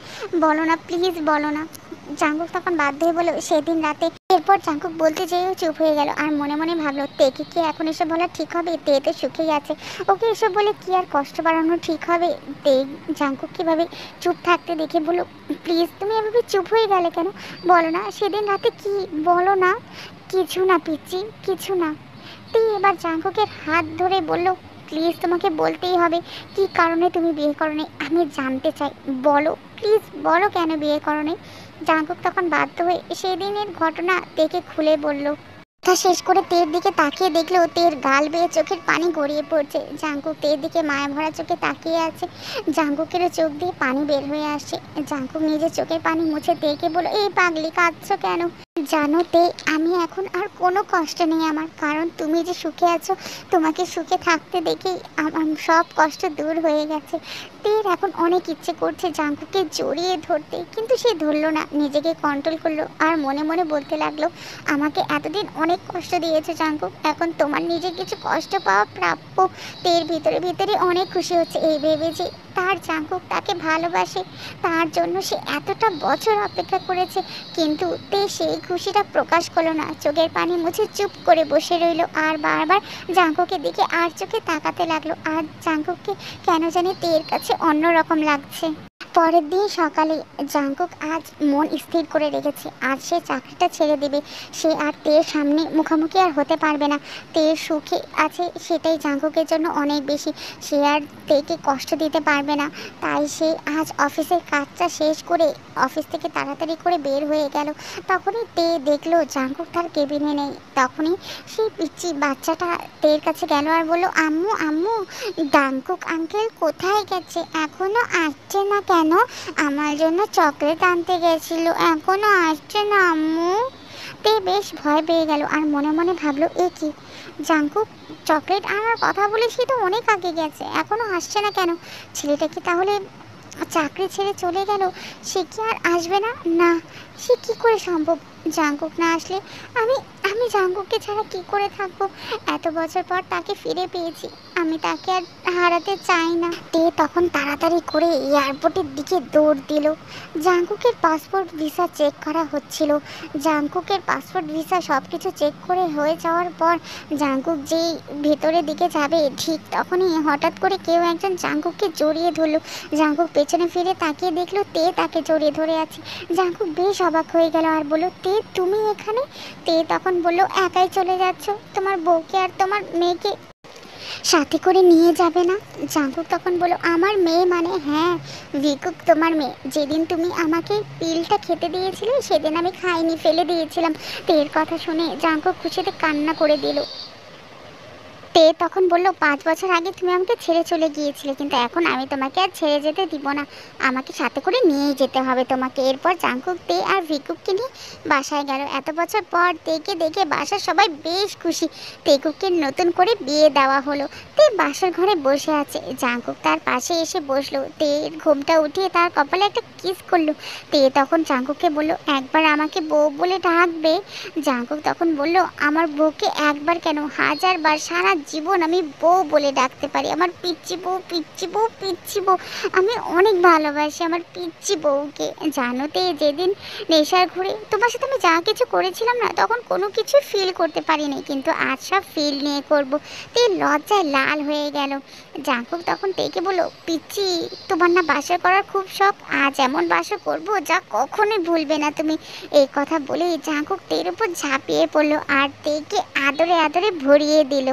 বলো না প্লিজ বলো না। জাঙ্কুক তখন বাধ্য হয়ে বলল, সেদিন রাতে। এরপর জাঙ্কুক বলতে যেয়েও চুপ হয়ে গেল আর মনে মনে ভাবলো, তেকে কি এখন এসব বলা ঠিক হবে? তে তো সুখেই আছে, ওকে এসব বলে কি আর কষ্ট বাড়ানো ঠিক হবে? তে জাঙ্কুক কীভাবে চুপ থাকতে দেখে বলল, প্লিজ তুমি এভাবে চুপ হয়ে গেলে কেন? বলো না সেদিন রাতে কি, বলো না। কিছু না পিচ্চি, কিছু না। তে এবার জাঙ্কুকের হাত ধরে বলল, প্লিজ তোমাকে বলতেই হবে কি কারণে তুমি বিয়ে করো নি, আমি জানতে চাই, বলো প্লিজ বলো কেন বিয়ে করো নি। জাঙ্কুক তখন বাধ্য হয়ে সেদিনের ঘটনা তেকে খুলে বলল। তা শেষ করে তের দিকে তাকিয়ে দেখলো তের গাল বেয়ে চোখের পানি গড়িয়ে পড়ছে। জাঙ্কুক তের দিকে মায়া ভরা চোখে তাকিয়ে আছে। জাঙ্কুকেরও চোখ দিয়ে পানি বের হয়ে আসছে। জাঙ্কুক নিজের চোখের পানি মুছে তেকে বলল, এই পাগলি কাঁদছো কেন? জানো তে আমি এখন আর কোনো কষ্ট নেই আমার, কারণ তুমি যে সুখে আছো, তোমাকে সুখে থাকতে দেখেই আমার সব কষ্ট দূর হয়ে গেছে। তের এখন অনেক ইচ্ছে করছে জাঙ্কুকে জড়িয়ে ধরতে, কিন্তু সে ধরলো না, নিজেকে কন্ট্রোল করলো আর মনে মনে বলতে লাগলো, আমাকে এতদিন অনেক কষ্ট দিয়েছে জাঙ্কুক, এখন তোমার নিজে কিছু কষ্ট পাওয়া প্রাপ্য। তের ভিতরে ভিতরে অনেক খুশি হচ্ছে এই ভেবে যে তার জাঙ্কুক তাকে ভালোবাসে, তার জন্য সে এতটা বছর অপেক্ষা করেছে। কিন্তু তে সেই খুশিটা প্রকাশ করলো না, চোখের পানি মুছে চুপ করে বসে রইল আর বারবার জাঙ্কুকের দিকে আর চোখে তাকাতে লাগলো। আর জাঙ্কুককে কেন জানি তের কাছে অন্যরকম লাগছে। পরের দিন সকালে জাঙ্কুক আজ মন স্থির করে রেখেছে, আজ সে চাকরিটা ছেড়ে দেবে। সে আর তের সামনে মুখোমুখি আর হতে পারবে না। তের সুখে আছে সেটাই জাঙ্কুকের জন্য অনেক বেশি, সে আর তেকে কষ্ট দিতে পারবে না। তাই সে আজ অফিসের কাজটা শেষ করে অফিস থেকে তাড়াতাড়ি করে বের হয়ে গেল। তখনই তে দেখলো জাঙ্কুক তার কেবিনে নেই। তখনই সেই পিচ্চি বাচ্চাটা তের কাছে গেল আর বলল, আম্মু আম্মু জাঙ্কুক আঙ্কেল কোথায় গেছে, এখনো আসছে না কেন? কেন? আমার জন্য চকলেট আনতে গেছিল, এখনো আসছে না আম্মু। তে বেশ ভয় পেয়ে গেল আর মনে মনে ভাবলো, এ কি, জাঙ্কুক চকলেট আনার কথা বলে সে তো অনেক আগে গেছে, এখনো আসছে না কেন? ছেলেটা কি তাহলে চাকরি ছেড়ে চলে গেল? সে কি আর আসবে না? না, সে কি করে সম্ভব? জাঙ্কুক না আসলে আমি আমি জাঙ্কুককে ছাড়া কি করে থাকবো? এত বছর পর তাকে ফিরে পেয়েছি, আমি তাকে আর হারাতে চাই না। তে তখন তাড়াতাড়ি করে এয়ারপোর্টের দিকে দৌড় দিল। জাঙ্কুকের পাসপোর্ট ভিসা চেক করা হচ্ছিল। জাঙ্কুকের পাসপোর্ট ভিসা সব কিছু চেক করে হয়ে যাওয়ার পর জাঙ্কুক যেই ভেতরের দিকে যাবে, ঠিক তখনই হঠাৎ করে কেউ একজন জাঙ্কুককে জড়িয়ে ধরলো। জাঙ্কুক পেছনে ফিরে তাকিয়ে দেখলো তে তাকে জড়িয়ে ধরে আছে। জাঙ্কুক বেশ অবাক হয়ে গেল আর বলল, তে তুমি এখানে? তে তখন বলল, একাই চলে যাচ্ছ? তোমার বউকে আর তোমার মেয়েকে সাথে করে নিয়ে যাবে না? জাঙ্কুক তখন বলল, আমার মেয়ে মানে? হ্যাঁ, ভিকুক তোমার মেয়ে। যেদিন তুমি আমাকে পিলটা খেতে দিয়েছিলে সেদিন আমি খাইনি, ফেলে দিয়েছিলাম। তের কথা শুনে জাঙ্কুক খুশিতে কান্না করে দিল। তে তখন বলল, 5 বছর আগে তুমি আমাকে ছেড়ে চলে গিয়েছিলে, কিন্তু এখন আমি তোমাকে আর ছেড়ে যেতে দিব না, আমাকে সাথে করে নিয়েই যেতে হবে তোমাকে। এরপর জাঙ্কুক তে আর ভিকুককে নিয়ে বাসায় গেল। এত বছর পর তেকে দেখে বাসার সবাই বেশ খুশি। তেকুককে নতুন করে বিয়ে দেওয়া হলো। তে বাসার ঘরে বসে আছে, জাঙ্কুক তার পাশে এসে বসলো। তের ঘুমটা উঠিয়ে তার কপালে একটা কিস করলো। তে তখন জাঙ্কুককে বলল, একবার আমাকে বউ বলে ডাকবে? জাঙ্কুক তখন বলল, আমার বউকে একবার কেন, 1000 বার, সারা জীবন আমি বউ বলে ডাকতে পারি। আমার পিচ্চি বউ, পিচ্চি বউ, পিচ্চি বউ, আমি অনেক ভালোবাসি আমার পিচ্চি বউকে। জানোতে, যেদিন নেশার ঘুরে তোমার সাথে আমি যা কিছু করেছিলাম না, তখন কোনো কিছু ফিল করতে পারিনি, কিন্তু আজ সব ফিল নিয়ে করব। তে লজ্জায় লাল হয়ে গেল। জাঙ্কুক তখন টেকে বলল, পিচ্চি, তোমার না বাসর করার খুব শখ, আজ এমন বাসর করবো যা কখনোই ভুলবে না তুমি। এই কথা বলে জাঙ্কুক তের উপর ঝাঁপিয়ে পড়লো আর তেকে আদরে আদরে ভরিয়ে দিল।